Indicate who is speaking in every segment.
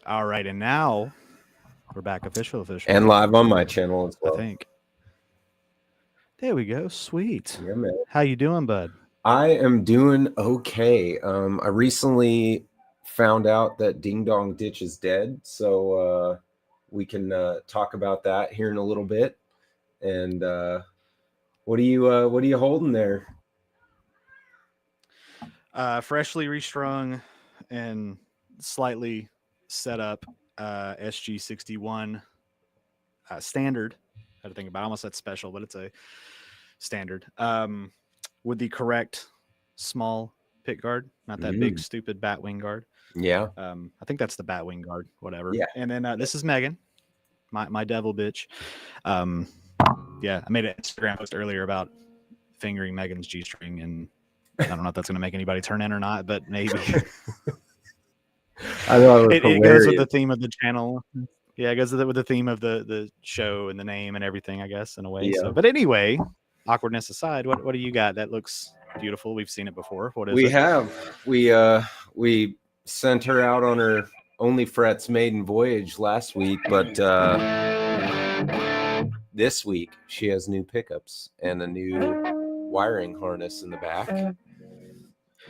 Speaker 1: All right, and now we're back official.
Speaker 2: And live on my channel as
Speaker 1: I
Speaker 2: well.
Speaker 1: think. There we go. Sweet.
Speaker 2: Yeah, man.
Speaker 1: How you doing, bud?
Speaker 2: I am doing okay. I recently found out that Ding Dong Ditch is dead, so we can talk about that here in a little bit. And what are you holding there?
Speaker 1: Freshly restrung and slightly set up SG61 standard. I had to think about it. I almost said special, but it's a standard. With the correct small pick guard, not that big stupid Batwing guard.
Speaker 2: Yeah.
Speaker 1: I think that's the Batwing guard, whatever.
Speaker 2: Yeah.
Speaker 1: And then this is Megan, my devil bitch. Yeah, I made an Instagram post earlier about fingering Megan's G-string, and I don't know if that's going to make anybody turn in or not, but maybe.
Speaker 2: I know
Speaker 1: it goes with the theme of the channel. Yeah, it goes with the theme of the show and the name and everything, I guess, in a way.
Speaker 2: Yeah.
Speaker 1: So, but anyway, awkwardness aside, what do you got? That looks beautiful. We've seen it before. What is it?
Speaker 2: We have. We sent her out on her Onlyfrets maiden voyage last week, but this week she has new pickups and a new wiring harness in the back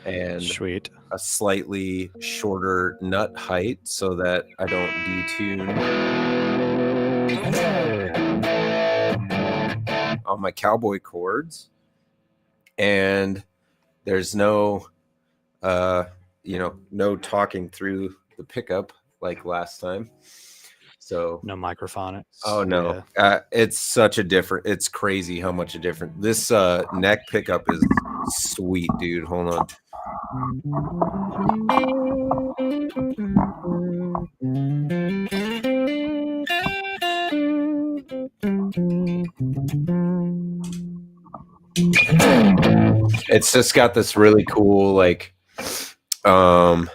Speaker 2: and
Speaker 1: Sweet.
Speaker 2: a slightly shorter nut height so that I don't detune on my cowboy cords. And there's no no talking through the pickup like last time. So
Speaker 1: no microphonics.
Speaker 2: Oh no.
Speaker 1: Yeah.
Speaker 2: It's crazy how much a different. This neck pickup is sweet, dude. Hold on. It's just got this really cool, like, how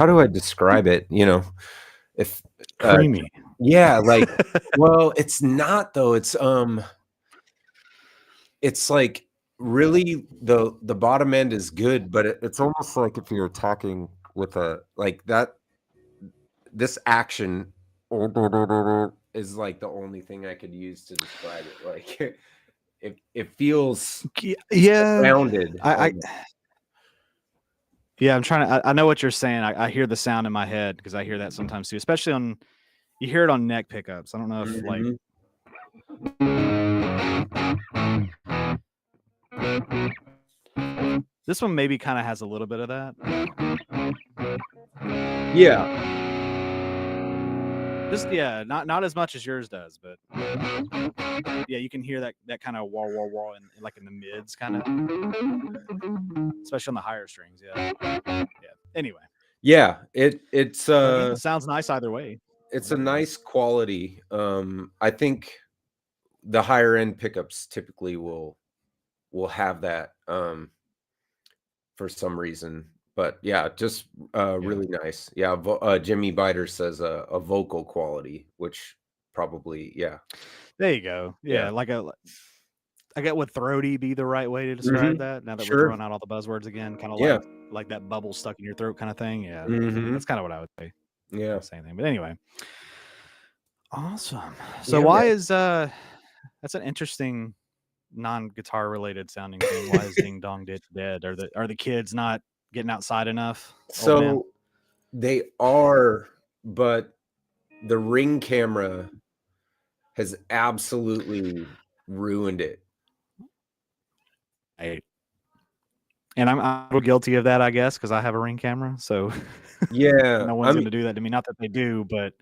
Speaker 2: do I describe it? You know, if
Speaker 1: creamy.
Speaker 2: Yeah, like, well, it's not though. It's like really the bottom end is good, but it's almost like if you're attacking with a like that. This action is like the only thing I could use to describe it. Like it feels rounded.
Speaker 1: Yeah, I'm trying to. I know what you're saying. I hear the sound in my head because I hear that sometimes too, especially on. You hear it on neck pickups. I don't know if like. This one maybe kind of has a little bit of that.
Speaker 2: Yeah.
Speaker 1: Just not as much as yours does, but yeah, you can hear that kind of wah wah wah in like in the mids, kind of, especially on the higher strings. Yeah. Anyway.
Speaker 2: Yeah, it
Speaker 1: sounds nice either way.
Speaker 2: It's a nice quality. I think the higher end pickups typically will have that for some reason. But yeah, just really nice. Yeah, Jimmy Biter says a vocal quality, which probably
Speaker 1: There you go. Yeah. Like I get would throaty be the right way to describe that. Now that we're throwing out all the buzzwords again, kind of like that bubble stuck in your throat kind of thing. Yeah, that's kind of what I would say.
Speaker 2: Yeah,
Speaker 1: same thing. But anyway, awesome. So why is that's an interesting non-guitar related sounding thing? Why is Ding Dong Ditch dead? Are the kids not getting outside enough?
Speaker 2: So they are, but the Ring camera has absolutely ruined it.
Speaker 1: And I'm a little guilty of that, I guess, because I have a Ring camera. So
Speaker 2: yeah,
Speaker 1: no one's going to do that to me. Not that they do, but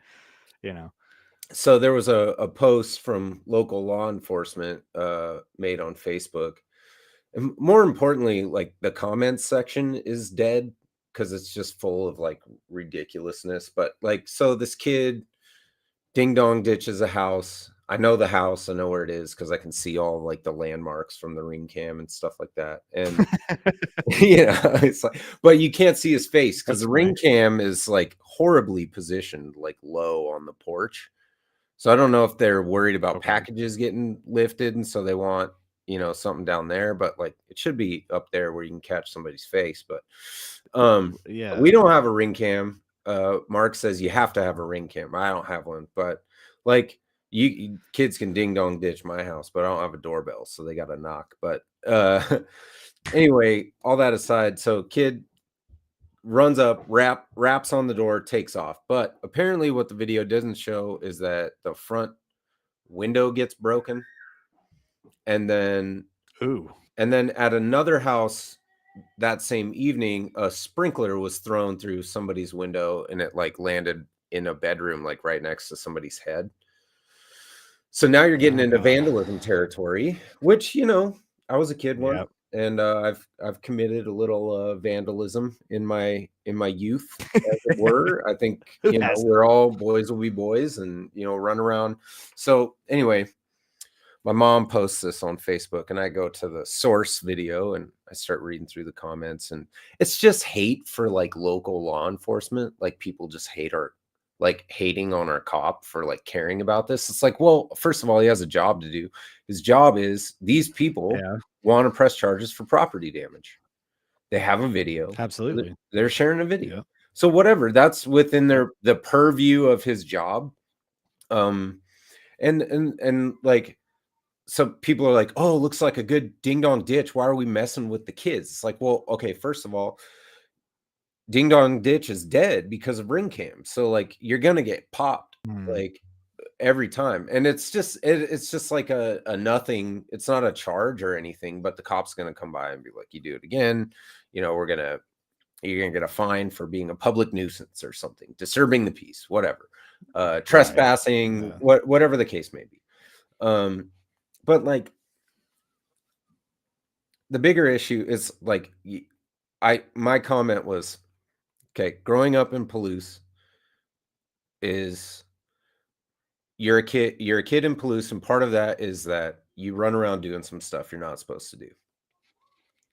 Speaker 1: you know.
Speaker 2: So there was a post from local law enforcement made on Facebook. And more importantly, like the comments section is dead because it's just full of like ridiculousness. But like, so this kid Ding Dong ditches a house. I know the house. I know where it is because I can see all like the landmarks from the Ring cam and stuff like that. And it's like, but you can't see his face because the Ring cam is like horribly positioned, like low on the porch. So I don't know if they're worried about packages getting lifted, and so they want something down there. But like it should be up there where you can catch somebody's face. But we don't have a Ring cam. Mark says you have to have a ring cam. I don't have one, but like kids can ding dong ditch my house, but I don't have a doorbell, so they got to knock. But anyway, all that aside, so kid runs up, raps on the door, takes off. But apparently, what the video doesn't show is that the front window gets broken, and then
Speaker 1: Ooh.
Speaker 2: at another house that same evening, a sprinkler was thrown through somebody's window, and it like landed in a bedroom, like right next to somebody's head. So now you're getting
Speaker 1: Oh,
Speaker 2: into
Speaker 1: God.
Speaker 2: vandalism territory, which I was a kid once,
Speaker 1: Yep.
Speaker 2: and I've committed a little vandalism in my youth, as it were. I think
Speaker 1: Who has?
Speaker 2: we're all boys will be boys, and run around. So anyway, my mom posts this on Facebook, and I go to the source video and I start reading through the comments, and it's just hate for like local law enforcement. Like people just hating on our cop for like caring about this. It's like, well, first of all, he has a job to do. His job is these people
Speaker 1: Yeah,
Speaker 2: want to press charges for property damage. They have a video.
Speaker 1: absolutely.
Speaker 2: They're sharing a video.
Speaker 1: Yeah.
Speaker 2: So whatever, that's within
Speaker 1: Yep.
Speaker 2: the purview of his job. And like, so people are like, oh, looks like a good ding dong ditch. Why are we messing with the kids? It's like, well, okay, first of all, ding dong ditch is dead because of ring cam. So like you're gonna get popped
Speaker 1: Mm,
Speaker 2: like every time. And it's just like a nothing, it's not a charge or anything, but the cop's gonna come by and be like, you do it again, you're gonna get a fine for being a public nuisance or something, disturbing the peace, whatever.
Speaker 1: right.
Speaker 2: Trespassing,
Speaker 1: Yeah.
Speaker 2: whatever the case may be. But like the bigger issue is like my comment was, okay, growing up in Palouse is you're a kid in Palouse, and part of that is that you run around doing some stuff you're not supposed to do.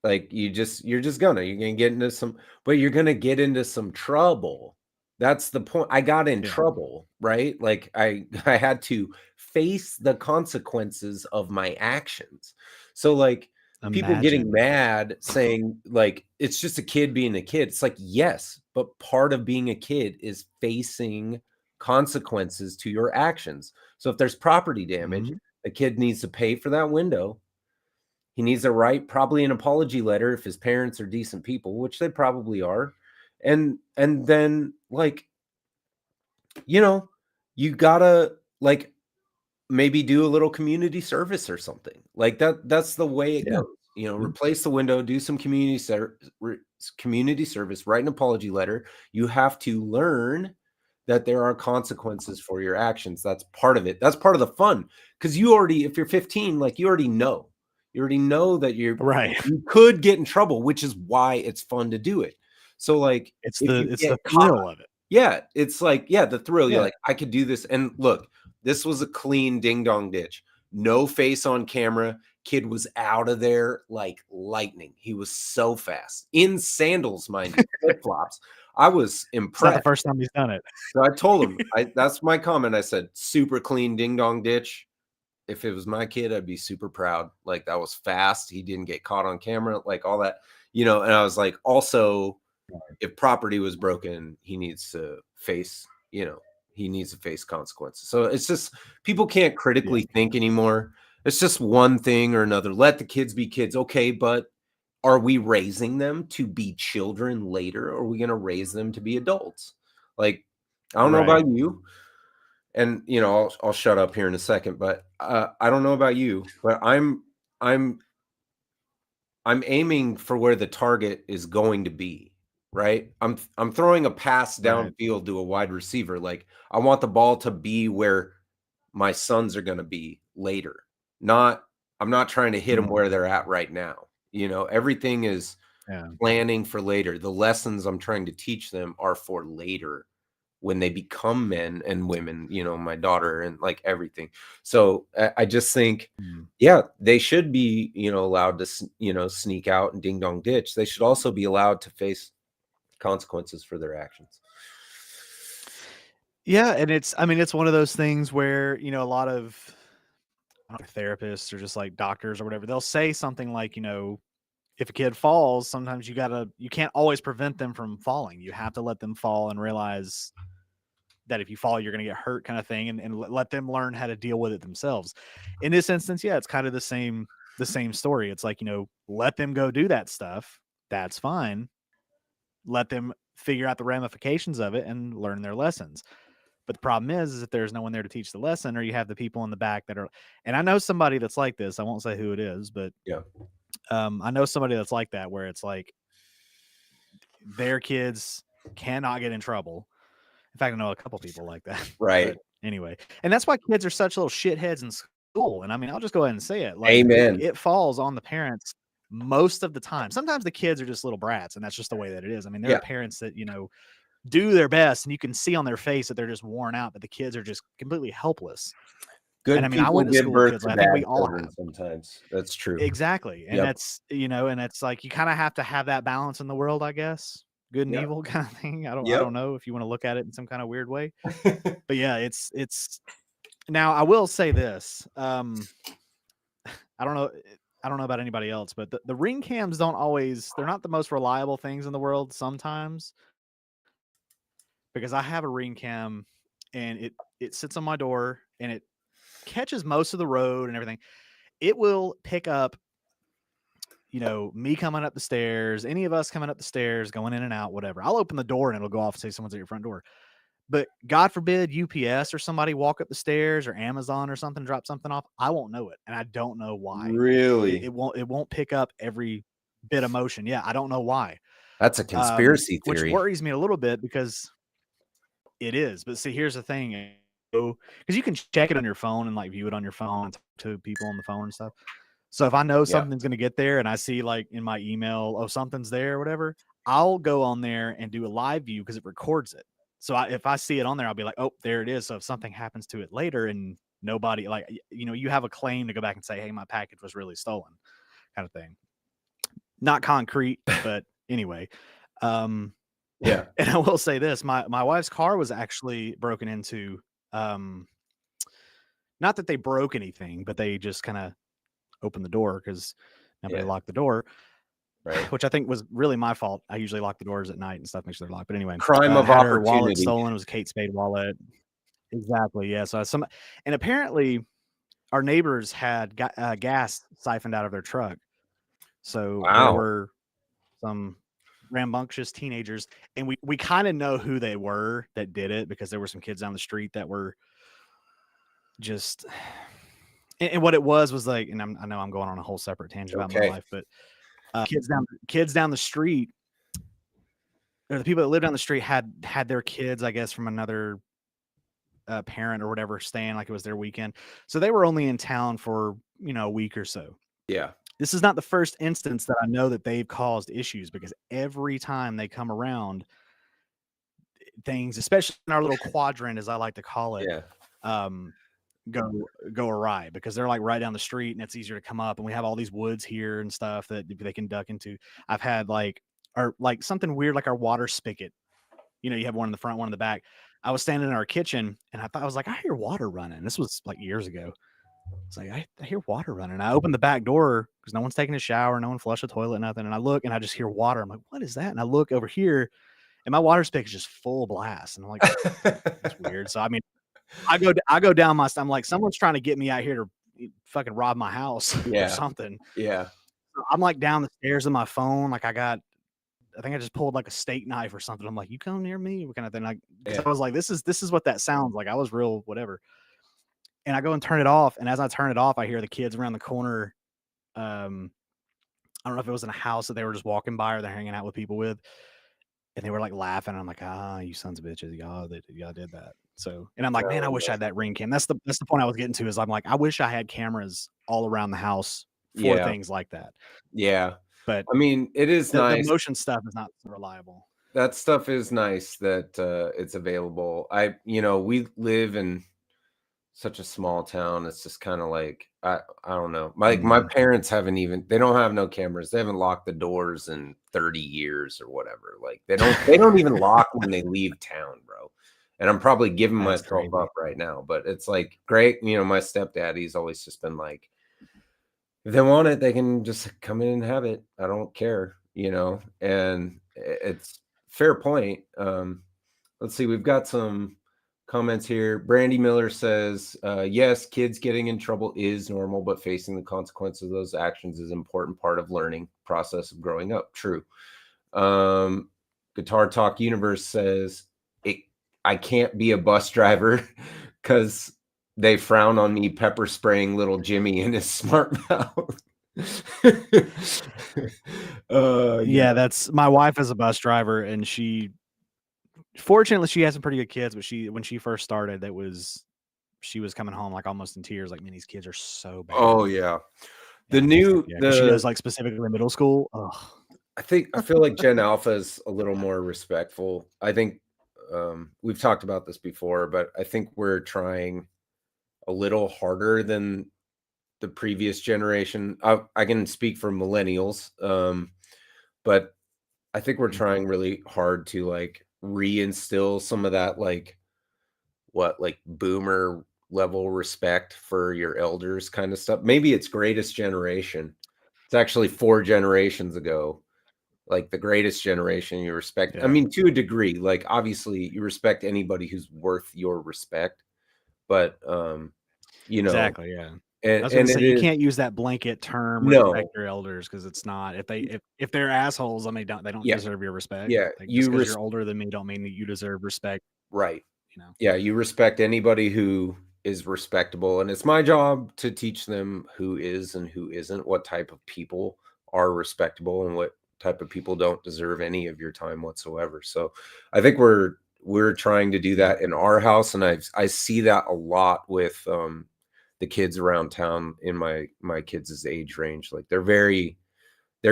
Speaker 2: Like you're gonna get into some, but you're gonna get into some trouble. That's the point. I got in
Speaker 1: Yeah.
Speaker 2: trouble, right? Like I had to face the consequences of my actions. So like people getting
Speaker 1: Imagine.
Speaker 2: mad saying like it's just a kid being a kid. It's like, yes, but part of being a kid is facing consequences to your actions. So if there's property damage,
Speaker 1: Mhm.
Speaker 2: the kid needs to pay for that window. He needs to write probably an apology letter if his parents are decent people, which they probably are. And then like, you gotta like maybe do a little community service or something. Like that's the way it
Speaker 1: Yeah.
Speaker 2: goes.
Speaker 1: Mhm.
Speaker 2: Replace the window, do some community service, write an apology letter. You have to learn that there are consequences for your actions. That's part of it. That's part of the fun. Because if you're 15, like you already know. You already know that
Speaker 1: Right.
Speaker 2: you could get in trouble, which is why it's fun to do it. So like
Speaker 1: It's
Speaker 2: if
Speaker 1: the
Speaker 2: you
Speaker 1: it's
Speaker 2: get
Speaker 1: the
Speaker 2: caught,
Speaker 1: thrill of it.
Speaker 2: yeah, it's like, yeah, the thrill. You're
Speaker 1: Yeah.
Speaker 2: like, I could do this. And look, this was a clean ding dong ditch. No face on camera. Kid was out of there like lightning. He was so fast. In sandals, mind you, flip flops. I was
Speaker 1: It's not the
Speaker 2: impressed.
Speaker 1: first time he's done it.
Speaker 2: So I told him, that's my comment. I said, super clean ding dong ditch. If it was my kid, I'd be super proud. Like that was fast. He didn't get caught on camera, like all that, and I was like, also, if property was broken, he needs to face, consequences. So it's just people can't
Speaker 1: Yeah.
Speaker 2: critically think anymore. It's just one thing or another. Let the kids be kids. Okay, but are we raising them to be children later? Or are we going to raise them to be adults? Like, I don't know
Speaker 1: Right.
Speaker 2: about you, and I'll shut up here in a second, but I don't know about you, but I'm I'm aiming for where the target is going to be, right? I'm throwing a pass
Speaker 1: Right.
Speaker 2: downfield to a wide receiver. Like I want the ball to be where my sons are going to be later. Not I'm not trying to hit them
Speaker 1: Mm.
Speaker 2: where they're at right now. Everything is
Speaker 1: Yeah.
Speaker 2: planning for later. The lessons I'm trying to teach them are for later when they become men and women, my daughter and like everything. So I just think,
Speaker 1: Mm.
Speaker 2: yeah, they should be, allowed to, sneak out and ding dong ditch. They should also be allowed to face consequences for their actions.
Speaker 1: Yeah, and it's one of those things where, a lot of I don't know, therapists or just like doctors or whatever, they'll say something like, if a kid falls, sometimes you can't always prevent them from falling. You have to let them fall and realize that if you fall, you're going to get hurt, kind of thing, and let them learn how to deal with it themselves. In this instance, yeah, it's kind of the same story. It's like, let them go do that stuff. That's fine. Let them figure out the ramifications of it and learn their lessons. But the problem is that there's no one there to teach the lesson, or you have the people in the back that are, and I know somebody that's like this. I won't say who it is, but
Speaker 2: Yeah.
Speaker 1: I know somebody that's like that, where it's like their kids cannot get in trouble. In fact, I know a couple people like that.
Speaker 2: Right.
Speaker 1: But anyway, and that's why kids are such little shitheads in school. And I mean, I'll just go ahead and say it. Like,
Speaker 2: Amen.
Speaker 1: it falls on the parents most of the time. Sometimes the kids are just little brats, and that's just the way that it is. I mean, there are parents that, do their best, and you can see on their face that they're just worn out, but the kids are just completely helpless.
Speaker 2: Good
Speaker 1: and I mean, I
Speaker 2: people
Speaker 1: went to
Speaker 2: give
Speaker 1: school with
Speaker 2: birth
Speaker 1: kids.
Speaker 2: to
Speaker 1: I think
Speaker 2: bad
Speaker 1: we all
Speaker 2: children
Speaker 1: have.
Speaker 2: sometimes. That's true.
Speaker 1: Exactly. And
Speaker 2: Yep.
Speaker 1: that's, and it's like, you kind of have to have that balance in the world, I guess. Good and
Speaker 2: Yep.
Speaker 1: evil kind of thing. I
Speaker 2: Yep.
Speaker 1: don't know if you want to look at it in some kind of weird way. But yeah, it's now I will say this. I don't know about anybody else, but the ring cams they're not the most reliable things in the world sometimes. Because I have a ring cam and it sits on my door and it catches most of the road and everything. It will pick up, me coming up the stairs, any of us coming up the stairs, going in and out, whatever. I'll open the door and it'll go off and say someone's at your front door. But God forbid UPS or somebody walk up the stairs, or Amazon or something, drop something off. I won't know it. And I don't know why.
Speaker 2: Really?
Speaker 1: It won't pick up every bit of motion. Yeah. I don't know why.
Speaker 2: That's a conspiracy theory.
Speaker 1: Which worries me a little bit, because it is. But see, here's the thing. Because you can check it on your phone and like view it on your phone and talk to people on the phone and stuff. So if I know something's going to get there and I see like in my email, oh, something's there or whatever, I'll go on there and do a live view because it records it. So if I see it on there, I'll be like, oh, there it is. So if something happens to it later and nobody, like, you have a claim to go back and say, hey, my package was really stolen, kind of thing. Not concrete, but anyway.
Speaker 2: Yeah.
Speaker 1: And I will say this, my wife's car was actually broken into. Not that they broke anything, but they just kind of opened the door because nobody locked the door.
Speaker 2: Right.
Speaker 1: Which I think was really my fault. I usually lock the doors at night and stuff, make sure they're locked. But anyway,
Speaker 2: crime of
Speaker 1: had
Speaker 2: opportunity.
Speaker 1: her wallet stolen. It was a Kate Spade wallet. Exactly. Yeah. So and apparently our neighbors had gas siphoned out of their truck. So there were some rambunctious teenagers, and we kind of know who they were that did it, because there were some kids down the street that were just, and what it was like, and I know I'm going on a whole separate tangent about my life, but kids down the street, or the people that lived down the street had their kids, I guess, from another parent or whatever, staying like it was their weekend. So they were only in town for, a week or so.
Speaker 2: Yeah.
Speaker 1: This is not the first instance that I know that they've caused issues, because every time they come around, things, especially in our little quadrant, as I like to call it, go awry, because they're like right down the street and it's easier to come up, and we have all these woods here and stuff that they can duck into. I've had like something weird, like our water spigot. You have one in the front, one in the back. I was standing in our kitchen and I was like, I hear water running. This was like years ago. It's like, I hear water running. I opened the back door because no one's taking a shower, no one flushed the toilet, nothing. And I look and I just hear water. I'm like, what is that? And I look over here and my water spigot is just full blast. And I'm like, that's weird. So I mean, I go down I'm like, someone's trying to get me out here to fucking rob my house or something.
Speaker 2: Yeah.
Speaker 1: So I'm like down the stairs on my phone. Like I think I just pulled like a steak knife or something. I'm like, you come near me, kind of thing. I was like, this is what that sounds like. I was real whatever. And I go and turn it off. And as I turn it off, I hear the kids around the corner. I don't know if it was in a house that they were just walking by or they're hanging out with people with. And they were like laughing. And I'm like, you sons of bitches. Y'all did that. So, and I'm like, man, I wish I had that ring cam. That's the point I was getting to, is I'm like, I wish I had cameras all around the house for things like that.
Speaker 2: Yeah.
Speaker 1: But
Speaker 2: I mean, it is nice.
Speaker 1: The motion stuff is not reliable.
Speaker 2: That stuff is nice that it's available. We live in such a small town. It's just kind of like, I don't know. My parents they don't have no cameras. They haven't locked the doors in 30 years or whatever. Like they don't even lock when they leave town, bro. And I'm probably giving myself up right now, but it's like great. My stepdad, he's always just been like, If they want it, they can just come in and have it. I don't care, you know? And it's fair point. Let's see, we've got some comments here. Brandy Miller says, yes, kids getting in trouble is normal, but facing the consequences of those actions is an important part of learning process of growing up. True. Guitar Talk Universe says, I can't be a bus driver because they frown on me pepper spraying little Jimmy in his smart mouth.
Speaker 1: Yeah, that's my wife is a bus driver, and fortunately she has some pretty good kids, but when she first started, she was coming home like almost in tears, like, man, these kids are so bad.
Speaker 2: Oh yeah.
Speaker 1: And yeah, 'cause she does like specifically middle school. Ugh.
Speaker 2: I feel like Gen Alpha is a little more respectful. I think we've talked about this before, but I think we're trying a little harder than the previous generation. I can speak for millennials, but I think we're trying really hard to like reinstill some of that like boomer level respect for your elders kind of stuff. Maybe it's greatest generation. It's actually 4 generations ago. Like the greatest generation you respect. I
Speaker 1: Yeah.
Speaker 2: mean, to a degree, like obviously you respect anybody who's worth your respect, but you know,
Speaker 1: Exactly, yeah. I was gonna
Speaker 2: and
Speaker 1: say
Speaker 2: it
Speaker 1: you
Speaker 2: is
Speaker 1: can't use that blanket term
Speaker 2: no,
Speaker 1: respect your elders because it's not if they're assholes, I mean, they don't
Speaker 2: yeah,
Speaker 1: deserve your respect.
Speaker 2: yeah,
Speaker 1: Like just because you're older than me don't mean that you deserve respect,
Speaker 2: right.
Speaker 1: you know.
Speaker 2: Yeah, you respect anybody who is respectable, and it's my job to teach them who is and who isn't, what type of people are respectable and what type of people don't deserve any of your time whatsoever. So, I think we're trying to do
Speaker 1: Yeah.
Speaker 2: that in our house, and I see that a lot with the kids around town in my kids' age range. Like they're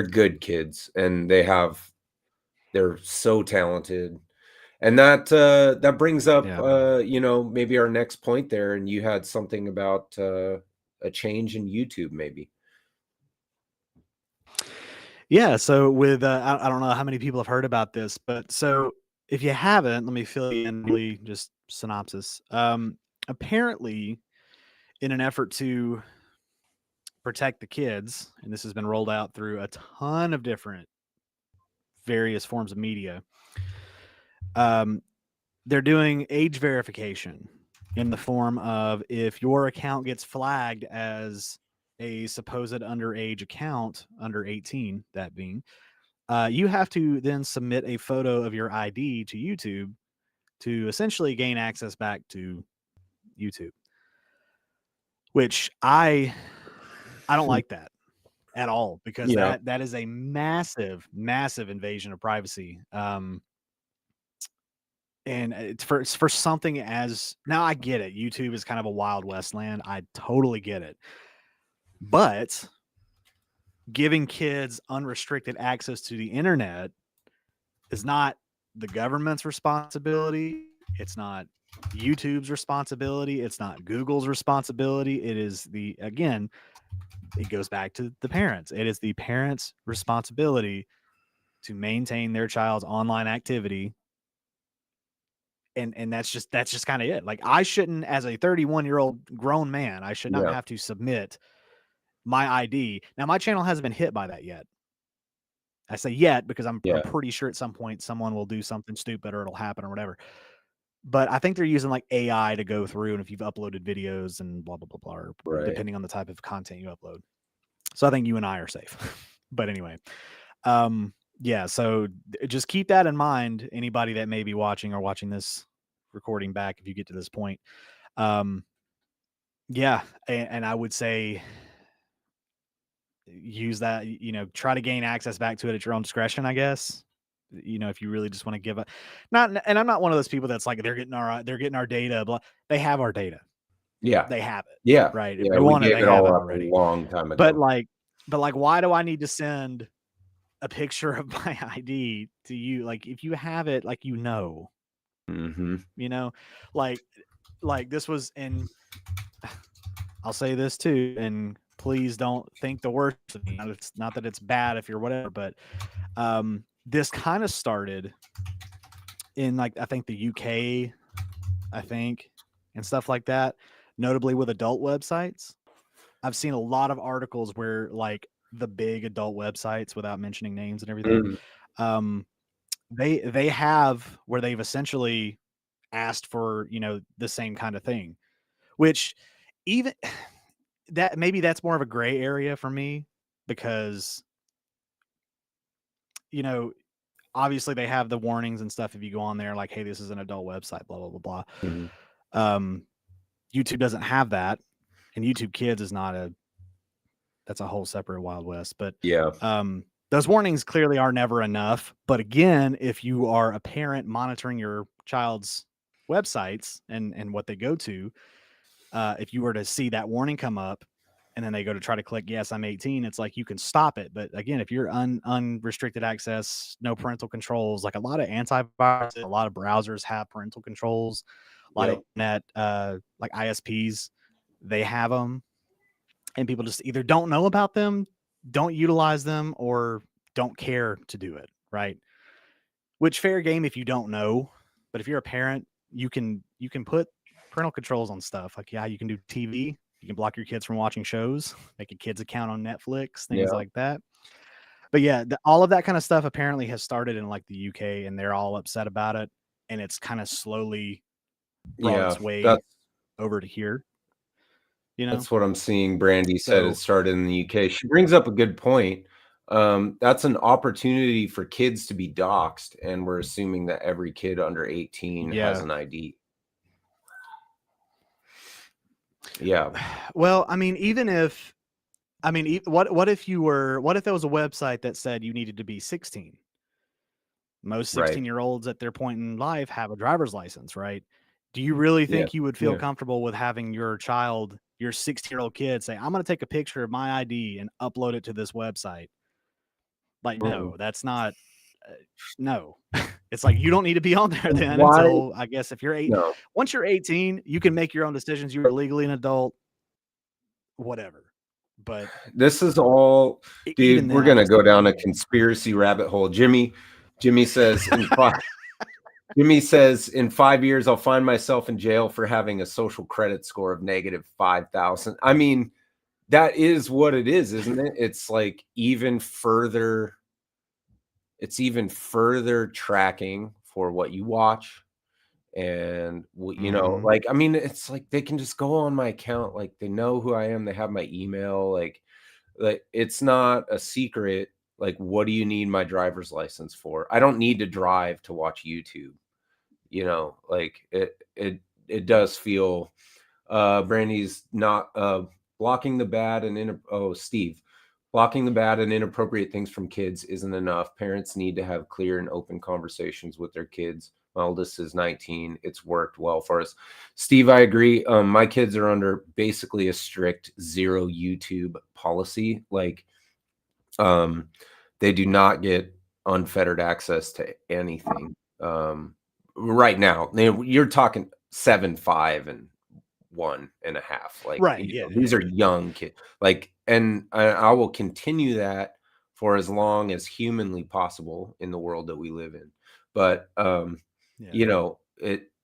Speaker 2: good kids, and they're so talented, and that brings up,
Speaker 1: Yeah.
Speaker 2: maybe our next point there, and you had something about, a change in YouTube maybe.
Speaker 1: Yeah, so with, I don't know how many people have heard about this, but so if you haven't, let me fill you in really just synopsis. Apparently, in an effort to protect the kids, and this has been rolled out through a ton of different various forms of media, um, they're doing age verification in the form of if your account gets flagged as a supposed underage account, under 18, that being, you have to then submit a photo of your ID to YouTube to essentially gain access back to YouTube, which I don't like that at all because
Speaker 2: Yeah,
Speaker 1: that is a massive, massive invasion of privacy. And it's for something as now I get it. YouTube is kind of a wild west land. I totally get it. But giving kids unrestricted access to the internet is not the government's responsibility. It's not YouTube's responsibility. It's not Google's responsibility. It is again, it goes back to the parents. It is the parents' responsibility to maintain their child's online activity. And that's just kind of it. Like I shouldn't, as a 31-year-old grown man, I should not
Speaker 2: yeah,
Speaker 1: have to submit my ID. Now my channel hasn't been hit by that yet. I say yet because I'm
Speaker 2: yeah,
Speaker 1: pretty sure at some point someone will do something stupid or it'll happen or whatever. But I think they're using like AI to go through and if you've uploaded videos and blah blah blah blah, or
Speaker 2: right.
Speaker 1: depending on the type of content you upload. So I think you and I are safe. But anyway, um, yeah. So just keep that in mind. Anybody that may be watching or watching this recording back, if you get to this point, um, yeah, and I would say use that. Try to gain access back to it at your own discretion. I guess. If you really just want to give up, not, and I'm not one of those people that's like they're getting our data. Blah, they have our data.
Speaker 2: Yeah,
Speaker 1: They have it,
Speaker 2: yeah,
Speaker 1: right? If
Speaker 2: yeah,
Speaker 1: they
Speaker 2: we
Speaker 1: want it,
Speaker 2: gave
Speaker 1: they
Speaker 2: it
Speaker 1: have
Speaker 2: all
Speaker 1: it
Speaker 2: up a
Speaker 1: already.
Speaker 2: long time
Speaker 1: But
Speaker 2: ago.
Speaker 1: like, why do I need to send a picture of my ID to you? Like, if you have it, like,
Speaker 2: Mhm.
Speaker 1: you know, like, this was, and I'll say this too, and please don't think the worst of me. It's not that it's bad if you're whatever, but this kind of started in like I think the UK, I think, and stuff like that, notably with adult websites. I've seen a lot of articles where like the big adult websites, without mentioning names and everything, um, they have where they've essentially asked for, you know, the same kind of thing, which even that maybe that's more of a gray area for me because, you know, obviously they have the warnings and stuff if you go on there like, hey, this is an adult website, blah blah blah blah.
Speaker 2: Mhm.
Speaker 1: YouTube doesn't have that, and YouTube Kids is not that's a whole separate Wild West. But
Speaker 2: Yeah.
Speaker 1: those warnings clearly are never enough. But again, if you are a parent monitoring your child's websites and what they go to, if you were to see that warning come up and then they go to try to click yes, I'm 18, it's like you can stop it. But again, if you're unrestricted access, no parental controls, like a lot of antivirus, a lot of browsers have parental controls, a lot of
Speaker 2: Yep.
Speaker 1: internet, like ISPs, they have them, and people just either don't know about them, don't utilize them, or don't care to do it, right? Which fair game if you don't know, but if you're a parent, you can put parental controls on stuff. Like, yeah, you can do TV, you can block your kids from watching shows, make a kid's account on Netflix, things
Speaker 2: Yeah.
Speaker 1: like that. But yeah, all of that kind of stuff apparently has started in like the UK, and they're all upset about it, and it's kind of slowly brought
Speaker 2: Yeah.
Speaker 1: its way
Speaker 2: That's
Speaker 1: over to here, you know?
Speaker 2: That's what I'm seeing. Brandy said it
Speaker 1: So
Speaker 2: started in the UK. She brings up a good point. That's an opportunity for kids to be doxxed, and we're assuming that every kid under 18 has
Speaker 1: yeah.
Speaker 2: an ID. Yeah,
Speaker 1: Well, I mean, even if I mean, what if what if there was a website that said you needed to be 16? Most
Speaker 2: right.
Speaker 1: 16-year-olds at their point in life have a driver's license, right? Do you really
Speaker 2: Yeah,
Speaker 1: think you would feel
Speaker 2: yeah.
Speaker 1: comfortable with having your child, your 16-year-old kid say, I'm going to take a picture of my ID and upload it to this website? Like,
Speaker 2: Mm.
Speaker 1: no, that's not, uh, no. It's like, you don't need to be on there then
Speaker 2: Why?
Speaker 1: until, I guess, if you're
Speaker 2: No.
Speaker 1: once you're 18, you can make your own decisions. You're legally an adult, whatever. But
Speaker 2: This is all,
Speaker 1: even
Speaker 2: dude. We're
Speaker 1: then, I
Speaker 2: gonna
Speaker 1: just
Speaker 2: go
Speaker 1: think,
Speaker 2: down a conspiracy rabbit hole. Jimmy says Jimmy says in 5 years I'll find myself in jail for having a social credit score of negative 5,000. I mean, that is what it is, isn't it? It's like even further tracking for what you watch and
Speaker 1: mhm.
Speaker 2: like, I mean, it's like they can just go on my account, like they know who I am, they have my email, like it's not a secret. Like, what do you need my driver's license for? I don't need to drive to watch YouTube. Like it does feel Brandy's not blocking the bad and Steve, blocking the bad and inappropriate things from kids isn't enough. Parents need to have clear and open conversations with their kids. My oldest is 19. It's worked well for us. Steve, I agree. My kids are under basically a strict zero YouTube policy. Like, they do not get unfettered access to anything. Right now, you're talking 7, 5, and 1.5. Like,
Speaker 1: Right. Yeah.
Speaker 2: these
Speaker 1: Yeah.
Speaker 2: are young kids. Like, and I will continue that for as long as humanly possible in the world that we live in. But
Speaker 1: Yeah.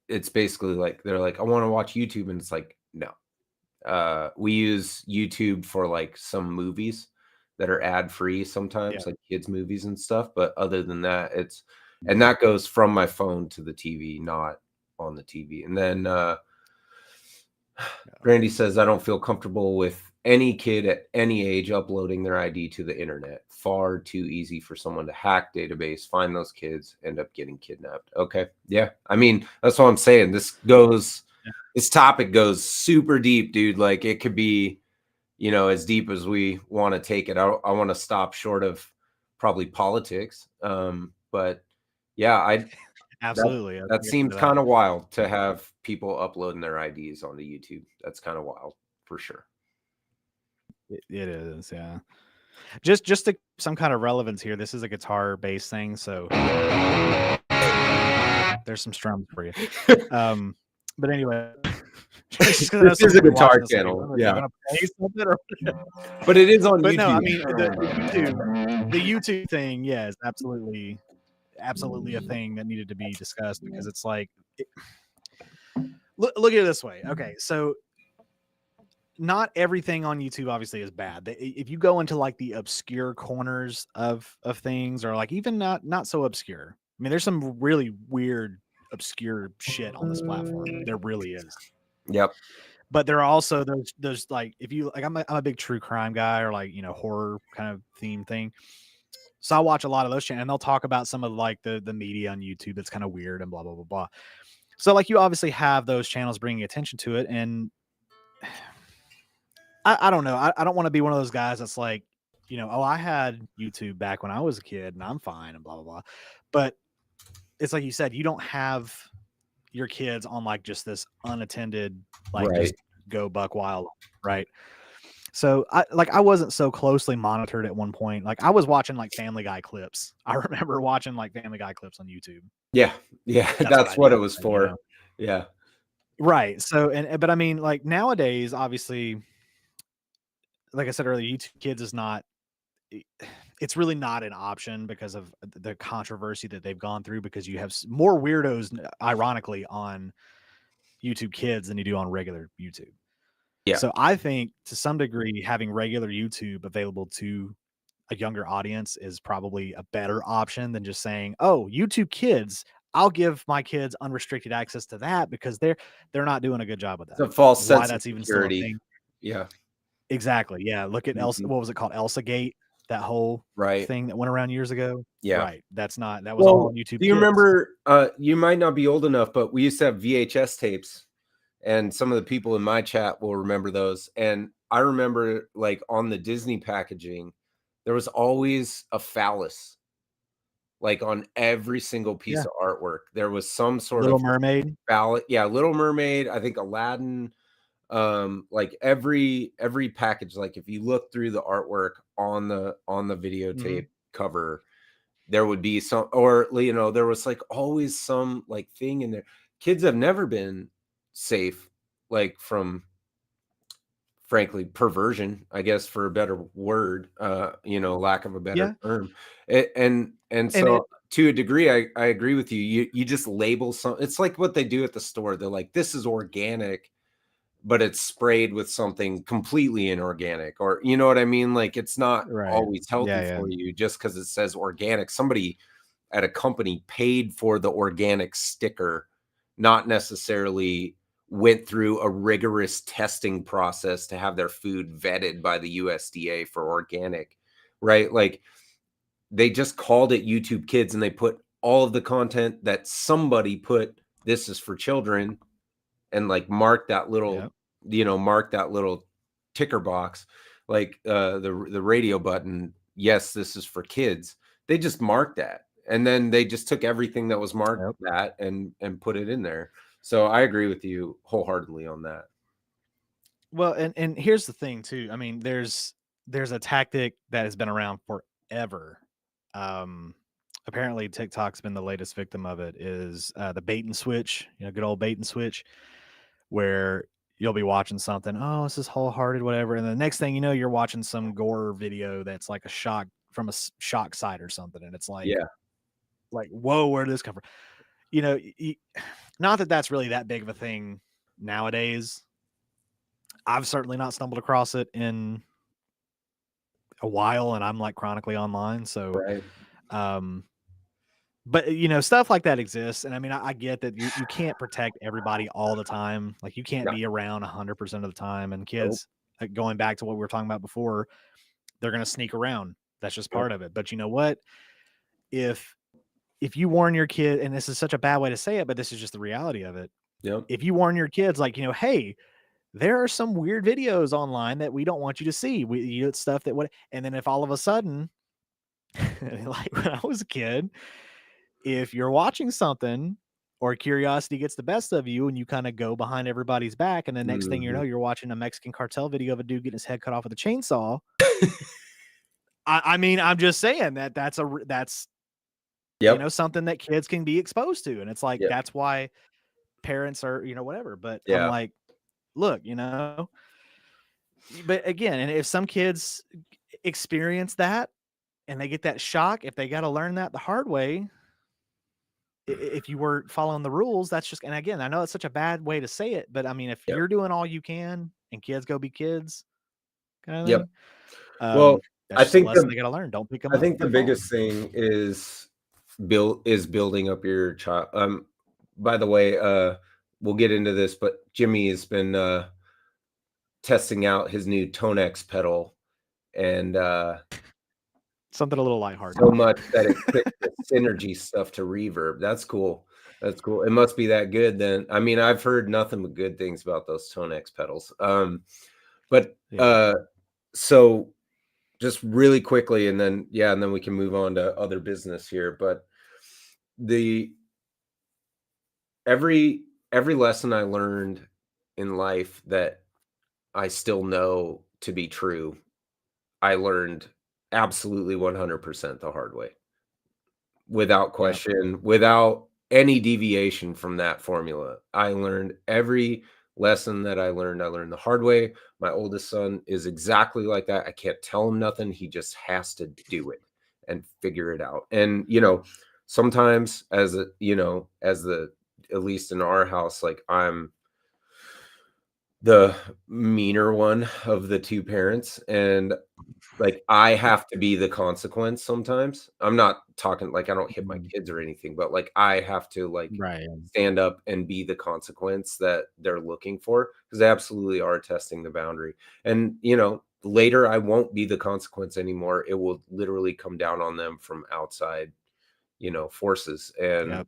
Speaker 2: it's basically like they're like, I want to watch YouTube, and it's like, no. We use YouTube for like some movies that are ad free
Speaker 1: Yeah.
Speaker 2: sometimes, like kids movies and stuff. But other than that, and that goes from my phone to the TV, not on the TV. And then
Speaker 1: Yeah.
Speaker 2: Brandy says, I don't feel comfortable with any kid at any age uploading their ID to the internet. Far too easy for someone to hack database, find those kids, end up getting kidnapped. Okay. Yeah. I mean, that's what I'm saying. This topic goes super deep, dude. Like, it could be, as deep as we want to take it. I want to stop short of probably politics. But yeah, that
Speaker 1: Absolutely.
Speaker 2: that
Speaker 1: Let's get
Speaker 2: seems
Speaker 1: into that.
Speaker 2: kind of wild to have people uploading their IDs onto YouTube. That's kind of wild for sure.
Speaker 1: It is. Yeah. Just to some kind of relevance here. This is a guitar based thing, so there's some strums for you. But anyway, just because I know
Speaker 2: This
Speaker 1: some
Speaker 2: is a
Speaker 1: people are watching
Speaker 2: guitar
Speaker 1: this, like,
Speaker 2: channel,
Speaker 1: "Oh, are you
Speaker 2: yeah,
Speaker 1: gonna play something?" Or
Speaker 2: but it is on
Speaker 1: but no, I
Speaker 2: YouTube.
Speaker 1: mean the YouTube thing, yeah, is absolutely a thing that needed to be discussed because it's like, look at it this way. Okay, so not everything on YouTube obviously is bad. If you go into like the obscure corners of things, or like even not so obscure. I mean, there's some really weird, obscure shit on this platform. There really is.
Speaker 2: Yep.
Speaker 1: But there are also those like, if you like, I'm a big true crime guy, or like, horror kind of theme thing. So I watch a lot of those channels, and they'll talk about some of like the media on YouTube that's kind of weird and blah blah blah blah. So like, you obviously have those channels bringing attention to it, and I don't know. I don't want to be one of those guys that's like, oh, I had YouTube back when I was a kid and I'm fine and blah blah blah. But it's like you said, you don't have your kids on like just this unattended, like
Speaker 2: Right.
Speaker 1: just go buck wild, right? So I wasn't so closely monitored at one point. Like, I was watching like Family Guy clips. I remember watching like Family Guy clips on YouTube.
Speaker 2: Yeah. Yeah.
Speaker 1: That's what I
Speaker 2: That's what
Speaker 1: did,
Speaker 2: it was for. Yeah.
Speaker 1: Right. So, but I mean, like nowadays, obviously, like I said earlier, YouTube Kids is not, it's really not an option because of the controversy that they've gone through, because you have more weirdos, ironically, on YouTube Kids than you do on regular YouTube.
Speaker 2: Yeah.
Speaker 1: So I think to some degree, having regular YouTube available to a younger audience is probably a better option than just saying, oh, YouTube Kids, I'll give my kids unrestricted access to that, because they're not doing a good job with
Speaker 2: It's
Speaker 1: that.
Speaker 2: a false
Speaker 1: Why
Speaker 2: sense of
Speaker 1: that's even still a
Speaker 2: security.
Speaker 1: thing.
Speaker 2: Yeah.
Speaker 1: Exactly. Yeah. Look at Elsa.
Speaker 2: Mhm.
Speaker 1: What was it called? Elsa Gate. That whole
Speaker 2: Right.
Speaker 1: thing that went around years ago.
Speaker 2: Yeah.
Speaker 1: Right. That was all on
Speaker 2: Well,
Speaker 1: YouTube
Speaker 2: do you
Speaker 1: Kids.
Speaker 2: remember, you might not be old enough, but we used to have VHS tapes, and some of the people in my chat will remember those. And I remember, like, on the Disney packaging, there was always a phallus, like, on every single piece
Speaker 1: Yeah.
Speaker 2: of artwork. There was some sort
Speaker 1: Little
Speaker 2: of
Speaker 1: Mermaid.
Speaker 2: phallus. Yeah, Little Mermaid, I think Aladdin, like every package, like if you look through the artwork on the
Speaker 1: Mhm.
Speaker 2: videotape cover, there would be some, or there was like always some like thing in there. Kids have never been safe, like from, frankly, perversion, I guess, for a better word, lack of a better
Speaker 1: Yeah.
Speaker 2: term. And
Speaker 1: And it
Speaker 2: so to a degree, I agree with you. You just label some, it's like what they do at the store. They're like, this is organic, but it's sprayed with something completely inorganic, or you know what I mean? Like, it's not
Speaker 1: right.
Speaker 2: always
Speaker 1: Yeah,
Speaker 2: healthy
Speaker 1: yeah.
Speaker 2: for you just because it says organic. Somebody at a company paid for the organic sticker, not necessarily went through a rigorous testing process to have their food vetted by the USDA for organic, right? Like, they just called it YouTube Kids, and they put all of the content that somebody put, this is for children, and like
Speaker 1: Yep.
Speaker 2: mark that little ticker box, like the radio button, yes, this is for kids. They just marked that, and then they just took everything that was marked
Speaker 1: Yep.
Speaker 2: that and put it in there. So I agree with you wholeheartedly on that.
Speaker 1: Well, and here's the thing too. I mean, there's a tactic that has been around forever. Um, Apparently TikTok's been the latest victim of it. Is the bait and switch? Good old bait and switch, where you'll be watching something. Oh, this is wholehearted, whatever, and the next thing you know, you're watching some gore video that's like a shock from a shock site or something, and it's
Speaker 2: Yeah.
Speaker 1: like, whoa, where did this come from? You know, not that that's really that big of a thing nowadays. I've certainly not stumbled across it in a while, and I'm like chronically online. So,
Speaker 2: Right.
Speaker 1: um, but stuff like that exists. And I mean, I get that you can't protect everybody all the time. Like, you can't
Speaker 2: No.
Speaker 1: be around 100% of the time. And
Speaker 2: Nope.
Speaker 1: kids, going back to what we were talking about before, they're going to sneak around. That's just
Speaker 2: Yep.
Speaker 1: part of it. But you know what? If you warn your kid, and this is such a bad way to say it, but this is just the reality of it.
Speaker 2: Yep.
Speaker 1: If you warn your kids, like, hey, there are some weird videos online that we don't want you to see. Stuff that would, and then if all of a sudden, like when I was a kid, if you're watching something or curiosity gets the best of you and you kind of go behind everybody's back, and the next thing you know,
Speaker 2: Mhm.
Speaker 1: you're watching a Mexican cartel video of a dude getting his head cut off with a chainsaw. I mean, I'm just saying that's
Speaker 2: Yep.
Speaker 1: something that kids can be exposed to, and it's like,
Speaker 2: Yep.
Speaker 1: that's why parents are whatever. But I'm
Speaker 2: Yeah.
Speaker 1: like, look, but again, and if some kids experience that and they get that shock, if they got to learn that the hard way, if you were following the rules, that's just, and again, I know it's such a bad way to say it, but I mean, if
Speaker 2: Yep.
Speaker 1: you're doing all you can and kids go be kids kind of
Speaker 2: Yep.
Speaker 1: thing.
Speaker 2: Well,
Speaker 1: That's
Speaker 2: I
Speaker 1: just a
Speaker 2: think
Speaker 1: lesson
Speaker 2: the
Speaker 1: they got to learn. Don't pick them
Speaker 2: I
Speaker 1: up
Speaker 2: think
Speaker 1: if
Speaker 2: the
Speaker 1: they're falling.
Speaker 2: biggest thing is building up your child. By the way, we'll get into this, but Jimmy has been testing out his new Tonex pedal, and
Speaker 1: Something a little lighthearted.
Speaker 2: so much that it quit the synergy stuff to reverb. That's cool. That's cool. It must be that good then. I mean, I've heard nothing but good things about those Tonex pedals. But
Speaker 1: Yeah.
Speaker 2: so just really quickly, and then and then we can move on to other business here. But the every lesson I learned in life that I still know to be true, I learned absolutely 100% the hard way, without
Speaker 1: Yep.
Speaker 2: question, without any deviation from that formula. I learned every lesson that I learned the hard way. My oldest son is exactly like that. I can't tell him nothing. He just has to do it and figure it out. And, sometimes as a, as the, at least in our house, like I'm the meaner one of the two parents, and like I have to be the consequence sometimes. I'm not talking like I don't hit my
Speaker 1: Mhm.
Speaker 2: kids or anything, but like I have to like
Speaker 1: Right.
Speaker 2: stand up and be the consequence that they're looking for, because they absolutely are testing the boundary. And later I won't be the consequence anymore. It will literally come down on them from outside, forces. And
Speaker 1: Yep.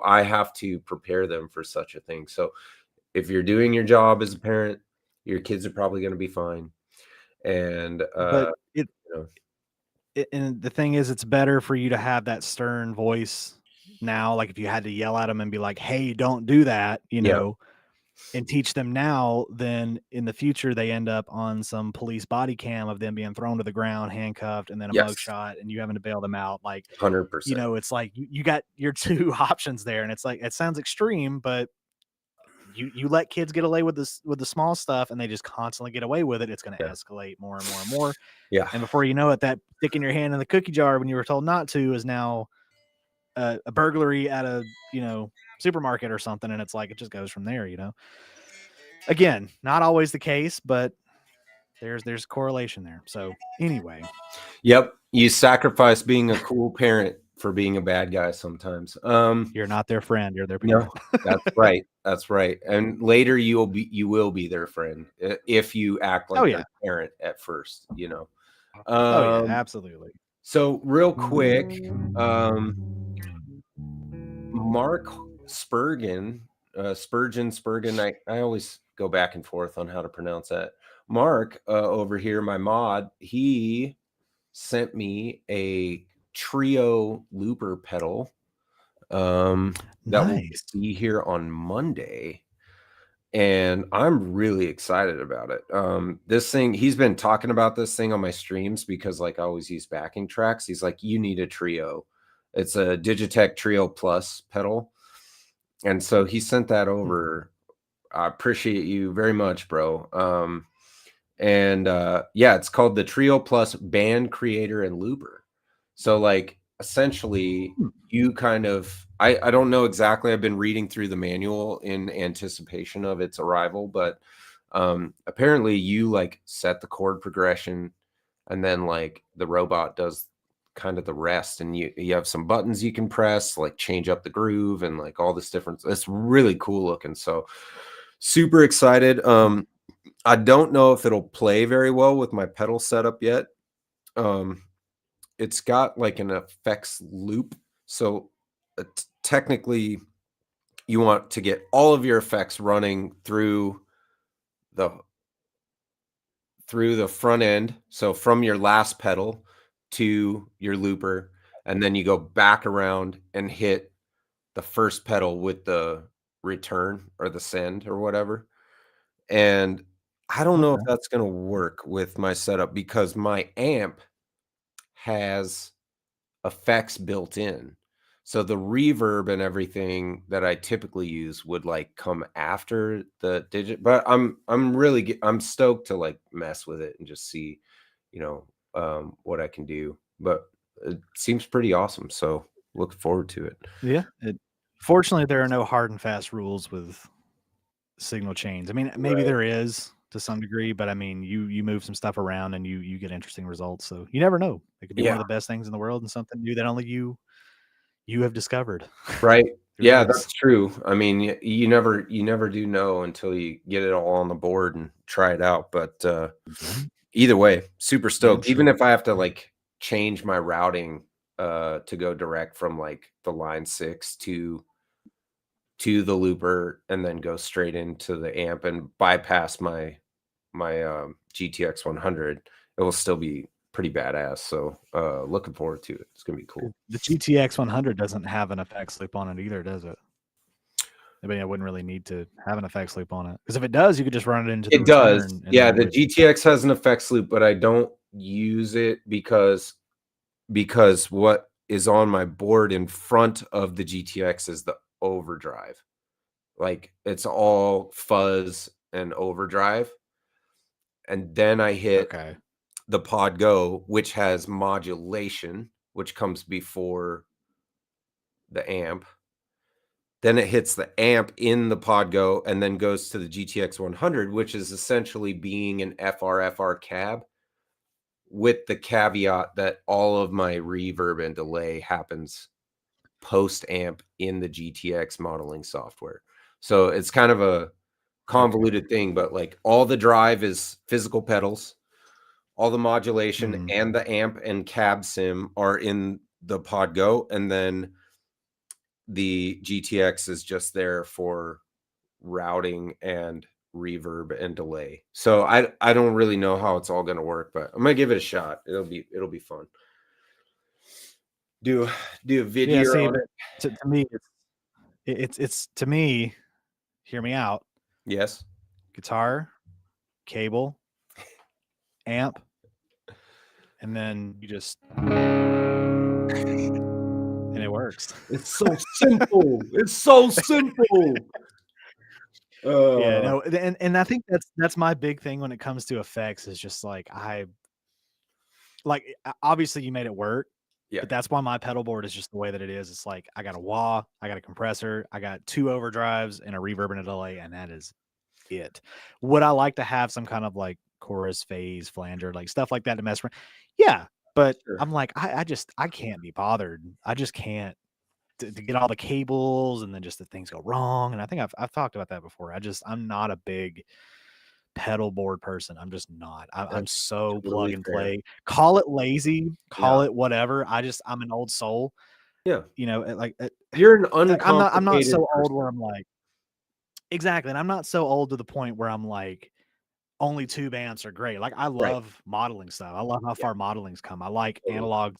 Speaker 2: I have to prepare them for such a thing. So if you're doing your job as a parent, your kids are probably going to be fine. And
Speaker 1: But it,
Speaker 2: you know,
Speaker 1: and the thing is, it's better for you to have that stern voice now. Like if you had to yell at them and be like, "Hey, don't do that,"
Speaker 2: yeah,
Speaker 1: and teach them now, then in the future they end up on some police body cam of them being thrown to the ground, handcuffed, and then a
Speaker 2: yes,
Speaker 1: mugshot, and you having to bail them out. Like,
Speaker 2: 100%.
Speaker 1: it's like you got your two options there, and it's like it sounds extreme, but you let kids get away with this with the small stuff, and they just constantly get away with it. It's going to
Speaker 2: Yeah,
Speaker 1: escalate more and more and more,
Speaker 2: yeah,
Speaker 1: and before you know it, that sticking your hand in the cookie jar when you were told not to is now a burglary at a supermarket or something, and it's like it just goes from there. Again, not always the case, but there's correlation there. So anyway,
Speaker 2: yep. You sacrifice being a cool parent for being a bad guy sometimes.
Speaker 1: you're not their friend, you're their
Speaker 2: No,
Speaker 1: parent.
Speaker 2: that's right. That's right. And later you will be their friend, if you act
Speaker 1: Oh
Speaker 2: like
Speaker 1: yeah.
Speaker 2: their parent at first,
Speaker 1: Oh yeah,
Speaker 2: Um,
Speaker 1: absolutely.
Speaker 2: so real quick, Mark Spurgeon, Spurgeon. I always go back and forth on how to pronounce that. Mark, over here, my mod, he sent me a trio looper pedal, that will
Speaker 1: Nice.
Speaker 2: be here on Monday, and I'm really excited about it. This thing, he's been talking about this thing on my streams because like I always use backing tracks. He's like, you need a trio. It's a Digitech Trio Plus pedal. And so he sent that
Speaker 1: Hmm.
Speaker 2: over. I appreciate you very much, bro. And yeah, it's called the Trio Plus Band Creator and Looper. So like essentially
Speaker 1: Hmm.
Speaker 2: you kind of, I don't know exactly. I've been reading through the manual in anticipation of its arrival, but apparently you like set the chord progression, and then like the robot does kind of the rest, and you have some buttons you can press, like change up the groove and like all this different. It's really cool looking. So super excited. I don't know if it'll play very well with my pedal setup yet. Um, it's got like an effects loop. So technically, you want to get all of your effects running the through the front end. So from your last pedal to your looper, and then you go back around and hit the first pedal with the return or the send or whatever. And I don't know if
Speaker 1: Okay.
Speaker 2: that's going to work with my setup because my amp has effects built in. So the reverb and everything that I typically use would like come after the digit, but I'm stoked to like mess with it and just see, what I can do. But it seems pretty awesome. So looking forward to it.
Speaker 1: Yeah. Fortunately, there are no hard and fast rules with signal chains. I mean, maybe
Speaker 2: Right.
Speaker 1: there is. to some degree, but I mean, you move some stuff around and you get interesting results. So you never know. It could be one
Speaker 2: Yeah.
Speaker 1: of the best things in the world and something new that only you have discovered.
Speaker 2: Right.
Speaker 1: Who
Speaker 2: Yeah,
Speaker 1: knows?
Speaker 2: that's true. I mean, you never do know until you get it all on the board and try it out. But either way, super
Speaker 1: Damn
Speaker 2: stoked.
Speaker 1: sure.
Speaker 2: Even if I have to like change my routing to go direct from like the line 6 to the looper and then go straight into the amp and bypass my GTX 100, it will still be pretty badass. So looking forward to it. It's gonna be cool.
Speaker 1: The GTX 100 doesn't have an effects loop on it either, does it? I mean, I wouldn't really need to have an effects loop on it, because if it does, you could just run it into the
Speaker 2: It does.
Speaker 1: return. And
Speaker 2: Yeah,
Speaker 1: then
Speaker 2: the
Speaker 1: would,
Speaker 2: GTX has an effects loop, but I don't use it because what is on my board in front of the GTX is the overdrive. Like it's all fuzz and overdrive. And then I hit
Speaker 1: okay,
Speaker 2: the Pod Go, which has modulation, which comes before the amp. Then it hits the amp in the Pod Go and then goes to the GTX 100, which is essentially being an FR cab, with the caveat that all of my reverb and delay happens post amp in the GTX modeling software. So it's kind of a convoluted thing, but like all the drive is physical pedals, all the modulation and the amp and cab sim are in the Pod Go, and then the GTX is just there for routing and reverb and delay. So I don't really know how it's all going to work, but I'm going to give it a shot. It'll be fun. Do a video
Speaker 1: yeah. See,
Speaker 2: on
Speaker 1: but
Speaker 2: it.
Speaker 1: to me, it's to me. Hear me out.
Speaker 2: Yes.
Speaker 1: Guitar, cable, amp, and then you just and it works.
Speaker 2: It's so simple. It's so simple.
Speaker 1: Yeah, no, and I think that's my big thing when it comes to effects, is just like obviously you made it work,
Speaker 2: Yeah.
Speaker 1: but that's why my pedal board is just the way that it is. It's like I got a wah, I got a compressor, I got 2 overdrives and a reverb and a delay, and that is it. Would I like to have some kind of like chorus, phase, flanger, like stuff like that to mess around? Yeah, but
Speaker 2: Sure.
Speaker 1: I'm like, I can't be bothered. I just can't to get all the cables, and then just the things go wrong. And I think I've talked about that before. I'm not a big pedal board person. I'm just not. I'm
Speaker 2: That's
Speaker 1: so plug
Speaker 2: totally
Speaker 1: and
Speaker 2: fair.
Speaker 1: play. Call it lazy,
Speaker 2: Yeah.
Speaker 1: call it whatever. I'm an old soul.
Speaker 2: Yeah.
Speaker 1: You know,
Speaker 2: You're an
Speaker 1: I'm not
Speaker 2: uncomplicated
Speaker 1: so old
Speaker 2: person.
Speaker 1: where I'm like, exactly. And I'm not so old to the point where I'm like, only tube amps are great. Like I
Speaker 2: Right.
Speaker 1: love modeling stuff. I love how far modeling's come. I like
Speaker 2: Totally.
Speaker 1: analog,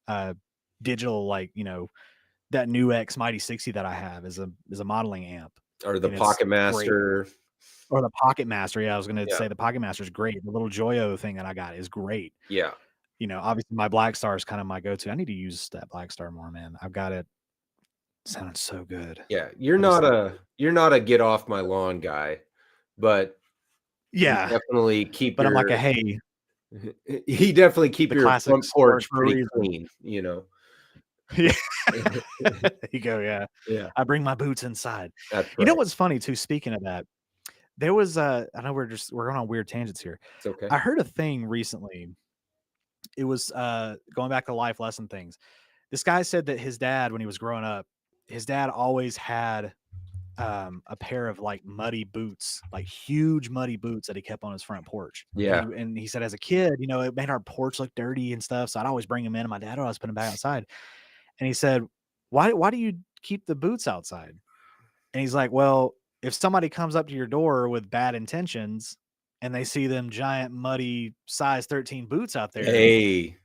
Speaker 1: or digital, like, that new X Mighty 60 that I have is a modeling amp.
Speaker 2: Or the
Speaker 1: And it's
Speaker 2: Pocket
Speaker 1: great.
Speaker 2: Master.
Speaker 1: Or the Pocket Master. Yeah, I was gonna
Speaker 2: Yeah.
Speaker 1: say the Pocket Master is great. The little Joyo thing that I got is great.
Speaker 2: Yeah.
Speaker 1: Obviously my Black Star is kind of my go-to. I need to use that Black Star more, man. I've got it. Sounded so good.
Speaker 2: Yeah. You're not a get off my lawn guy, but
Speaker 1: Yeah.
Speaker 2: definitely keep
Speaker 1: But
Speaker 2: your
Speaker 1: I'm like a hey,
Speaker 2: he definitely keep
Speaker 1: the
Speaker 2: your front
Speaker 1: classics
Speaker 2: porch
Speaker 1: for a
Speaker 2: pretty
Speaker 1: reason.
Speaker 2: clean, you know.
Speaker 1: Yeah. There you go. Yeah.
Speaker 2: Yeah.
Speaker 1: I bring my boots inside.
Speaker 2: That's
Speaker 1: You know
Speaker 2: right.
Speaker 1: what's funny too? Speaking of that, there was I know we're going on weird tangents here.
Speaker 2: It's okay.
Speaker 1: I heard a thing recently. It was going back to life lesson things. This guy said that his dad, when he was growing up, his dad always had a pair of like muddy boots, like huge muddy boots that he kept on his front porch.
Speaker 2: Yeah.
Speaker 1: And he said as a kid, it made our porch look dirty and stuff. So I'd always bring him in, and my dad would always put him back outside. And he said, why do you keep the boots outside? And he's like, well, if somebody comes up to your door with bad intentions and they see them giant muddy size 13 boots out there,
Speaker 2: Hey.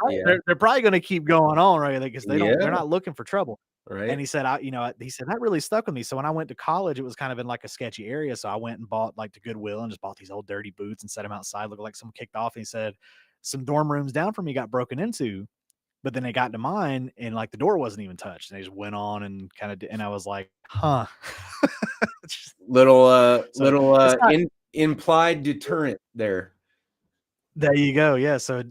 Speaker 2: Yeah.
Speaker 1: they're probably going to keep going on, right? Because they're
Speaker 2: Yeah.
Speaker 1: not looking for trouble.
Speaker 2: Right.
Speaker 1: And he said, he said that really stuck with me. So when I went to college, it was kind of in like a sketchy area. So I went and bought like to Goodwill and just bought these old dirty boots and set them outside, looked like someone kicked off. And he said, some dorm rooms down from me got broken into, but then they got to mine and like the door wasn't even touched. And they just went on and kind of, and I was like, huh.
Speaker 2: Little
Speaker 1: not,
Speaker 2: implied deterrent there.
Speaker 1: There you go. Yeah. So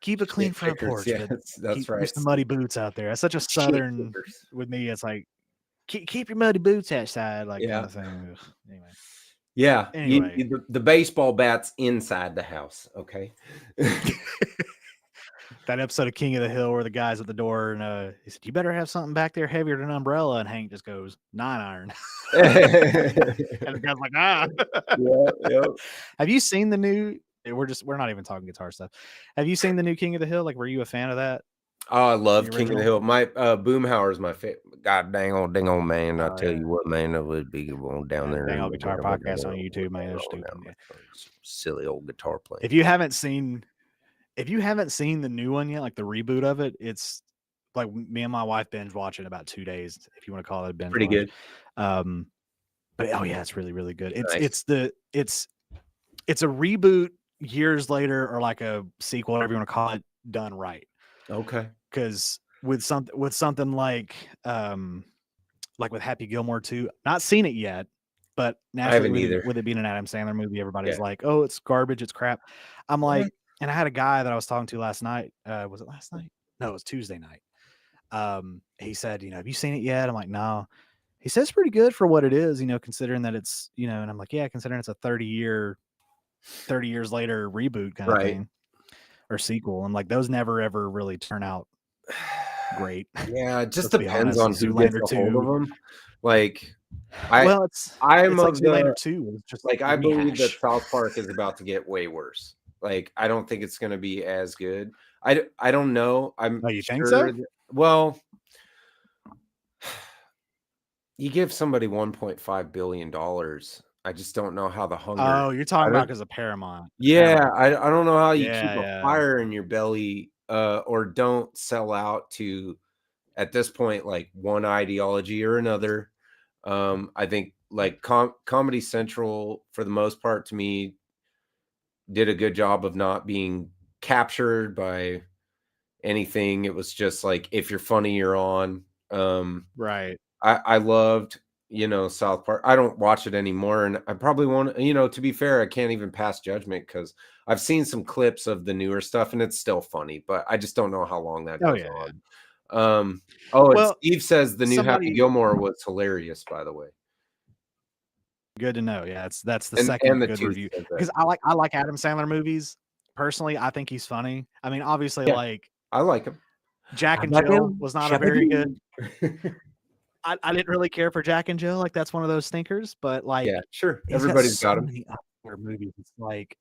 Speaker 1: keep a clean
Speaker 2: Shit
Speaker 1: front
Speaker 2: kickers.
Speaker 1: porch.
Speaker 2: Yeah,
Speaker 1: But
Speaker 2: that's right.
Speaker 1: Use the muddy boots out there. That's such a
Speaker 2: Shit
Speaker 1: Southern
Speaker 2: kickers.
Speaker 1: with me. It's like, keep your muddy boots outside, like
Speaker 2: Yeah.
Speaker 1: kind of thing. Ugh. Anyway.
Speaker 2: Yeah,
Speaker 1: Anyway,
Speaker 2: the baseball bat's inside the house, okay?
Speaker 1: that episode of King of the Hill where the guy's at the door and he said, "You better have something back there heavier than an umbrella." And Hank just goes, "9 iron." And the guy's like, "Ah."
Speaker 2: Yep.
Speaker 1: Have you seen the new? We're not even talking guitar stuff. Have you seen the new King of the Hill? Like, were you a fan of that?
Speaker 2: Oh, I love
Speaker 1: The
Speaker 2: King of the
Speaker 1: original?
Speaker 2: Hill. My Boomhauer is my favorite. God dang on, man! I
Speaker 1: Oh
Speaker 2: tell
Speaker 1: yeah.
Speaker 2: you what, man, I would be going down
Speaker 1: Yeah, the
Speaker 2: there
Speaker 1: Dang
Speaker 2: and
Speaker 1: Old Guitar Podcast on YouTube, man. They're
Speaker 2: rolling
Speaker 1: stupid.
Speaker 2: down my
Speaker 1: Yeah.
Speaker 2: some silly old guitar playing.
Speaker 1: If you haven't seen the new one yet, like the reboot of it, it's like me and my wife binge watch it about 2 days, if you want to call it a binge
Speaker 2: Pretty
Speaker 1: watch.
Speaker 2: good.
Speaker 1: But oh yeah, it's really, really good.
Speaker 2: Nice.
Speaker 1: It's a reboot years later, or like a sequel, whatever you want to call it, done right.
Speaker 2: Okay.
Speaker 1: Because with something like with Happy Gilmore 2, not seen it yet, but
Speaker 2: I
Speaker 1: naturally
Speaker 2: haven't either.
Speaker 1: with it being an Adam Sandler movie, everybody's
Speaker 2: Yeah.
Speaker 1: like, "Oh, it's garbage, it's crap." I'm
Speaker 2: What?
Speaker 1: like, and I had a guy that I was talking to last night. Was it last night? No, it was Tuesday night. He said, "Have you seen it yet?" I'm like, "No." He says pretty good for what it is, considering that it's, and I'm like, "Yeah, considering it's a 30 years later reboot kind of
Speaker 2: Right.
Speaker 1: thing or sequel." I'm like, those never ever really turn out great.
Speaker 2: Yeah, it just
Speaker 1: Let's be
Speaker 2: depends
Speaker 1: honest.
Speaker 2: on who gets
Speaker 1: Zoolander
Speaker 2: a hold of
Speaker 1: 2.
Speaker 2: them. Like, I
Speaker 1: Well,
Speaker 2: I'm
Speaker 1: it's like
Speaker 2: of the
Speaker 1: Zoolander 2 was just
Speaker 2: like,
Speaker 1: a
Speaker 2: I believe that
Speaker 1: rehash.
Speaker 2: South Park is about to get way worse. Like, I don't think it's gonna be as good. I don't know. I'm
Speaker 1: Oh, you think
Speaker 2: sure
Speaker 1: so?
Speaker 2: that well, you give somebody $1.5 billion. I just don't know how the hunger
Speaker 1: Oh, you're
Speaker 2: I
Speaker 1: talking about
Speaker 2: don't
Speaker 1: because of Paramount.
Speaker 2: Yeah,
Speaker 1: Paramount.
Speaker 2: I don't know how you keep
Speaker 1: Yeah,
Speaker 2: a
Speaker 1: yeah.
Speaker 2: fire in your belly, or don't sell out to, at this point, like, one ideology or another. I think, like, Comedy Central, for the most part, to me, did a good job of not being captured by anything. It was just like, if you're funny, you're on.
Speaker 1: Right.
Speaker 2: I loved, South Park. I don't watch it anymore, and I probably won't. To be fair, I can't even pass judgment because I've seen some clips of the newer stuff, and it's still funny, but I just don't know how long that
Speaker 1: Oh,
Speaker 2: goes
Speaker 1: yeah, yeah.
Speaker 2: on. Oh, and
Speaker 1: Well,
Speaker 2: Steve says the new Happy
Speaker 1: somebody
Speaker 2: Gilmore was hilarious, by the way,
Speaker 1: good to know. Yeah, that's the
Speaker 2: and
Speaker 1: second
Speaker 2: the
Speaker 1: good
Speaker 2: tooth
Speaker 1: review
Speaker 2: says that.
Speaker 1: because I like Adam Sandler movies. Personally, I think he's funny. I mean, obviously,
Speaker 2: Yeah,
Speaker 1: like
Speaker 2: I like him.
Speaker 1: Jack
Speaker 2: How
Speaker 1: and
Speaker 2: about
Speaker 1: Jill
Speaker 2: him?
Speaker 1: was not a very good.
Speaker 2: Shabba-doo.
Speaker 1: I didn't really care for Jack and Jill. Like that's one of those stinkers. But like,
Speaker 2: Yeah, sure.
Speaker 1: he's got
Speaker 2: Everybody's
Speaker 1: so
Speaker 2: got him.
Speaker 1: many other movies. It's like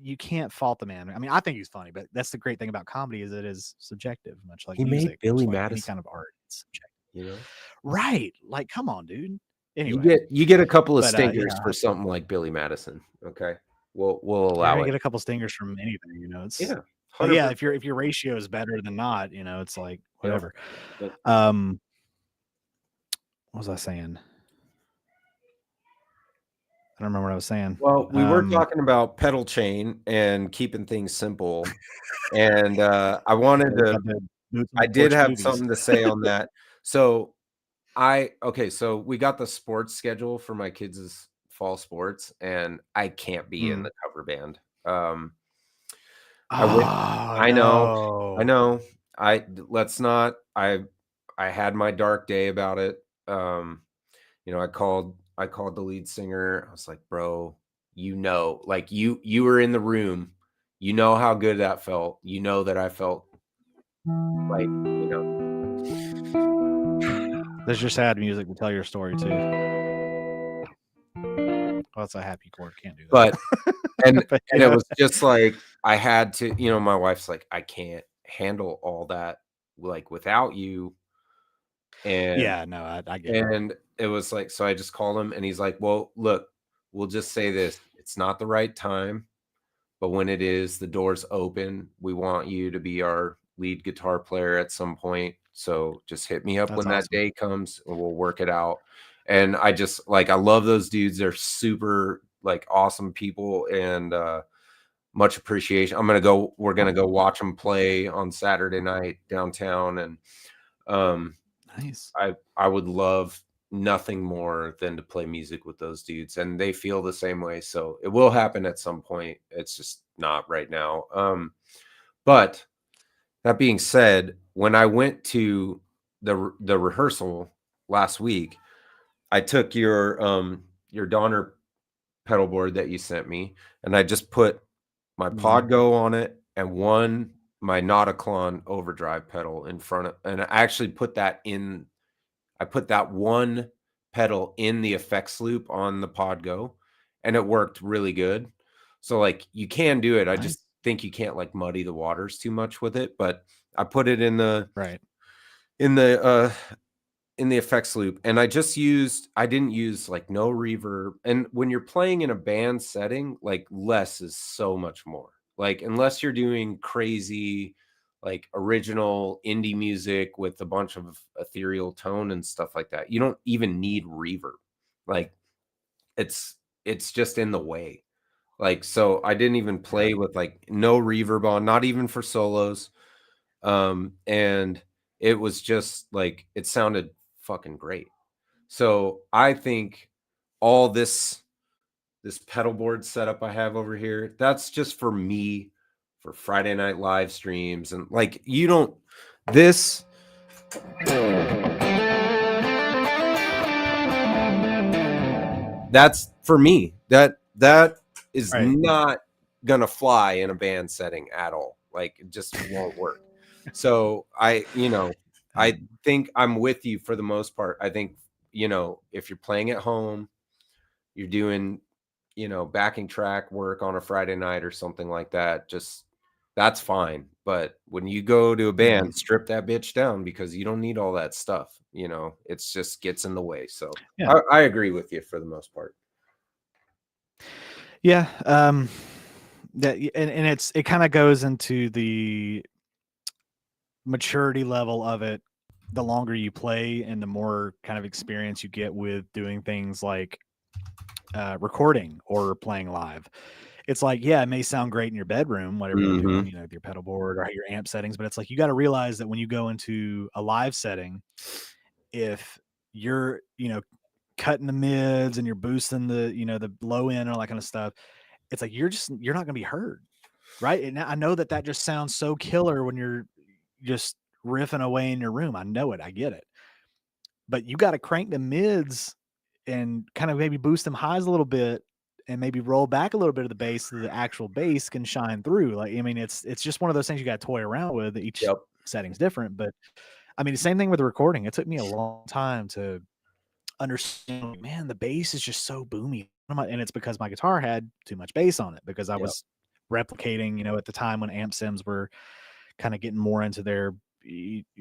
Speaker 1: you can't fault the man. I mean, I think he's funny, but that's the great thing about comedy is it is subjective, much like
Speaker 2: He made
Speaker 1: music,
Speaker 2: Billy
Speaker 1: much like any
Speaker 2: Madison,
Speaker 1: kind of art. It's subjective.
Speaker 2: you know?
Speaker 1: Right. Like, come on, dude.
Speaker 2: You
Speaker 1: Anyway,
Speaker 2: get a couple of
Speaker 1: but
Speaker 2: stinkers for something like Billy Madison, okay? We'll
Speaker 1: you're
Speaker 2: allow
Speaker 1: gonna
Speaker 2: it.
Speaker 1: get a couple stingers from anything. It's
Speaker 2: Yeah,
Speaker 1: but yeah,
Speaker 2: 100%.
Speaker 1: if your ratio is better than not, it's like
Speaker 2: Yep,
Speaker 1: whatever.
Speaker 2: yep.
Speaker 1: Um, what was I saying? I don't remember what I was saying.
Speaker 2: Well, we were talking about pedal chain and keeping things simple, and, I wanted
Speaker 1: We
Speaker 2: to
Speaker 1: got the boots on
Speaker 2: I
Speaker 1: the
Speaker 2: did
Speaker 1: porch
Speaker 2: have
Speaker 1: movies.
Speaker 2: something to say on that. So, okay, so we got the sports schedule for my kids' fall sports, and I can't be in
Speaker 1: Mm.
Speaker 2: the cover band. I went
Speaker 1: Oh
Speaker 2: I know, I
Speaker 1: no.
Speaker 2: know. Let's not I had my dark day about it. I called the lead singer. I was like, "Bro, like you were in the room. You know how good that felt. You know that I felt like, you know."
Speaker 1: There's your sad music to tell your story too. Oh, it's a happy chord. Can't do that.
Speaker 2: But and
Speaker 1: But
Speaker 2: and it was just like I had to, my wife's like, "I can't handle all that, like, without you." And
Speaker 1: yeah, no, I get it.
Speaker 2: and it was like, so I just called him and he's like, "Well, look, we'll just say this. It's not the right time, but when it is, the door's open. We want you to be our lead guitar player at some point. So just hit me up
Speaker 1: That's
Speaker 2: when that
Speaker 1: awesome.
Speaker 2: day comes and we'll work it out." And I just like I love those dudes. They're super like awesome people and much appreciation. We're gonna go watch them play on Saturday night downtown. And um
Speaker 1: Nice.
Speaker 2: I would love nothing more than to play music with those dudes, and they feel the same way. So it will happen at some point. It's just not right now. But that being said, when I went to the rehearsal last week, I took your Donner pedal board that you sent me, and I just put my
Speaker 1: Mhm.
Speaker 2: Podgo on it and my Nauticlon overdrive pedal in front of, and I actually put that in. I put that one pedal in the effects loop on the Podgo, and it worked really good. So like you can do it. I
Speaker 1: Nice.
Speaker 2: just think you can't like muddy the waters too much with it. But I put it in the
Speaker 1: Right.
Speaker 2: in the uh in the effects loop, and I didn't use like no reverb. And when you're playing in a band setting, like less is so much more. Like unless you're doing crazy like original indie music with a bunch of ethereal tone and stuff like that, you don't even need reverb. Like it's it's just in the way. Like so I didn't even
Speaker 1: Yeah.
Speaker 2: play with like no reverb on, not even for solos. And it was just like it sounded fucking great. So I think all this pedal board setup I have over here, that's just for me for Friday night live streams. And like you don't this that's for me. That is
Speaker 1: Right.
Speaker 2: not gonna fly in a band setting at all. Like it just won't work. So I think I'm with you for the most part. I think, if you're playing at home, you're doing, backing track work on a Friday night or something like that, just that's fine. But when you go to a
Speaker 1: Yeah.
Speaker 2: band, strip that bitch down because you don't need all that stuff. It's just gets in the way. So
Speaker 1: Yeah.
Speaker 2: I agree with you for the most part.
Speaker 1: Yeah. And it kind of goes into the maturity level of it. The longer you play and the more kind of experience you get with doing things like recording or playing live. It's like, yeah, it may sound great in your bedroom, whatever you're doing,
Speaker 2: Mhm.
Speaker 1: with your pedal board or your amp settings, but it's like you got to realize that when you go into a live setting, if you're, cutting the mids and you're boosting the low end and all that kind of stuff, it's like you're not going to be heard, right? And I know that just sounds so killer when you're just riffing away in your room. I know it, I get it, but you got to crank the mids and kind of maybe boost them highs a little bit and maybe roll back a little bit of the bass so the actual bass can shine through. Like, I mean, it's just one of those things you got to toy around with. Each
Speaker 2: Yep.
Speaker 1: setting's different, but I mean, the same thing with the recording. It took me a long time to understand, like, man, the bass is just so boomy. And it's because my guitar had too much bass on it because I
Speaker 2: Yep.
Speaker 1: was replicating, at the time when amp sims were kind of getting more into their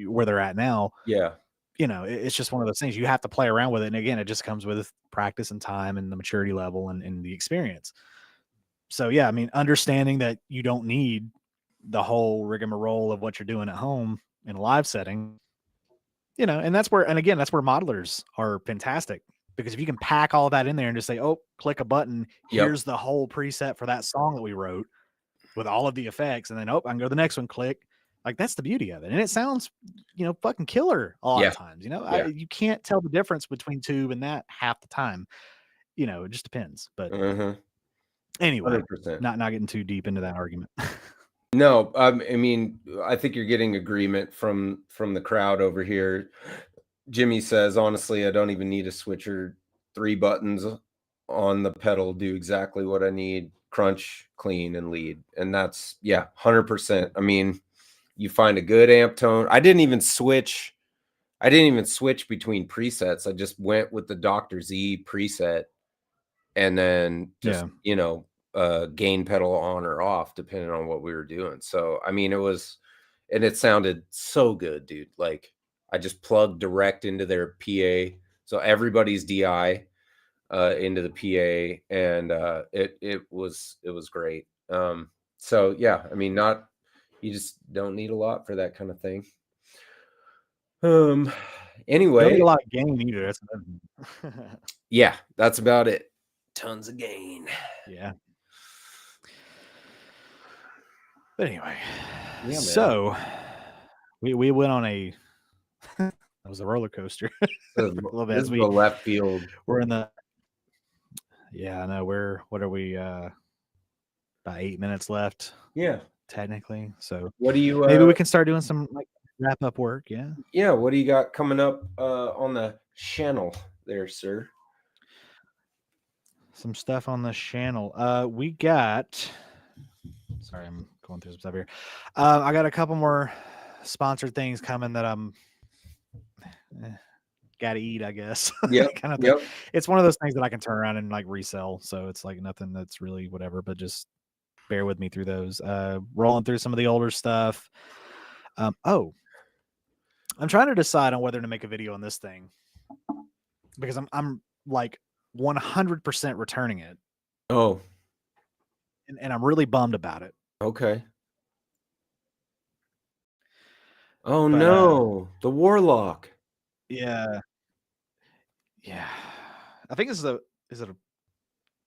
Speaker 1: where they're at now.
Speaker 2: Yeah.
Speaker 1: It's just one of those things you have to play around with it. And again, it just comes with practice and time and the maturity level and the experience. So yeah, I mean, understanding that you don't need the whole rigmarole of what you're doing at home in a live setting, and again, that's where modelers are fantastic, because if you can pack all that in there and just say, oh, click a button,
Speaker 2: Yep.
Speaker 1: here's the whole preset for that song that we wrote with all of the effects, and then, oh, I can go to the next one, click. Like, that's the beauty of it. And it sounds, fucking killer a lot
Speaker 2: Yeah.
Speaker 1: of times.
Speaker 2: Yeah.
Speaker 1: You can't tell the difference between tube and that half the time. It just depends. But
Speaker 2: Mhm.
Speaker 1: anyway,
Speaker 2: 100%.
Speaker 1: not getting too deep into that argument.
Speaker 2: No, I mean, I think you're getting agreement from the crowd over here. Jimmy says, honestly, I don't even need a switcher. 3 buttons on the pedal do exactly what I need: crunch, clean, and lead. And that's, yeah, 100%. I mean, you find a good amp tone. I didn't even switch between presets. I just went with the Dr. Z preset and then just,
Speaker 1: Yeah.
Speaker 2: gain pedal on or off depending on what we were doing. So, I mean, and it sounded so good, dude. Like I just plugged direct into their PA. So everybody's DI into the PA, and it was great. So yeah, I mean, you just don't need a lot for that kind of thing.
Speaker 1: Don't need
Speaker 2: Anyway,
Speaker 1: a lot of gain either. That's another thing.
Speaker 2: yeah, that's about it. Tons of gain.
Speaker 1: Yeah. But anyway,
Speaker 2: Yeah, man.
Speaker 1: so we went on a that was a roller coaster for a little bit
Speaker 2: This
Speaker 1: as
Speaker 2: is the left field.
Speaker 1: we're in the I know what are we about 8 minutes left
Speaker 2: Yeah.
Speaker 1: technically. So
Speaker 2: What do you
Speaker 1: maybe we can start doing some like wrap up work. Yeah.
Speaker 2: yeah, what do you got coming up on the channel there, sir?
Speaker 1: some stuff on this channel. We got. Sorry, I'm going through some stuff here. I got a couple more sponsored things coming that I'm gotta eat, I guess.
Speaker 2: Yep.
Speaker 1: Kind of thing.
Speaker 2: Yep.
Speaker 1: It's one of those things that I can turn around and like resell. So it's like nothing that's really whatever, but just bear with me through those. Rolling through some of the older stuff. Oh, I'm trying to decide on whether to make a video on this thing because I'm like 100% returning it,
Speaker 2: Oh,
Speaker 1: and I'm really bummed about it.
Speaker 2: okay. Oh
Speaker 1: But
Speaker 2: no, the Warlock.
Speaker 1: yeah, yeah. I think this is a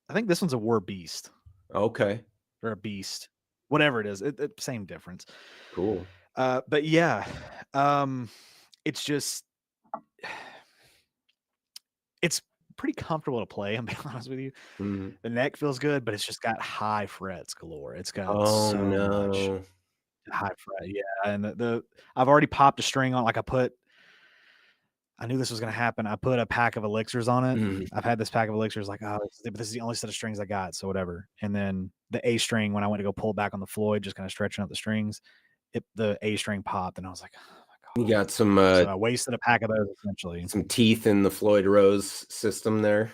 Speaker 1: I think this one's a war beast
Speaker 2: Okay,
Speaker 1: or a beast, whatever it is. Same difference.
Speaker 2: cool.
Speaker 1: But yeah, it's just it's pretty comfortable to play. I'm being honest with you.
Speaker 2: Mhm.
Speaker 1: The neck feels good, but it's just got high frets galore. It's got
Speaker 2: Oh
Speaker 1: so much
Speaker 2: no.
Speaker 1: high fret. Yeah, and the I've already popped a string on. Like I knew this was gonna happen. I put a pack of elixirs on it.
Speaker 2: Mhm.
Speaker 1: I've had this pack of elixirs. Like, oh, this is the only set of strings I got. So whatever. And then the A string, when I went to go pull back on the Floyd, just kind of stretching out the strings, the A string popped, and I was like, oh my
Speaker 2: You
Speaker 1: god.
Speaker 2: got some
Speaker 1: So I wasted a pack of those essentially.
Speaker 2: some teeth in the Floyd Rose system there.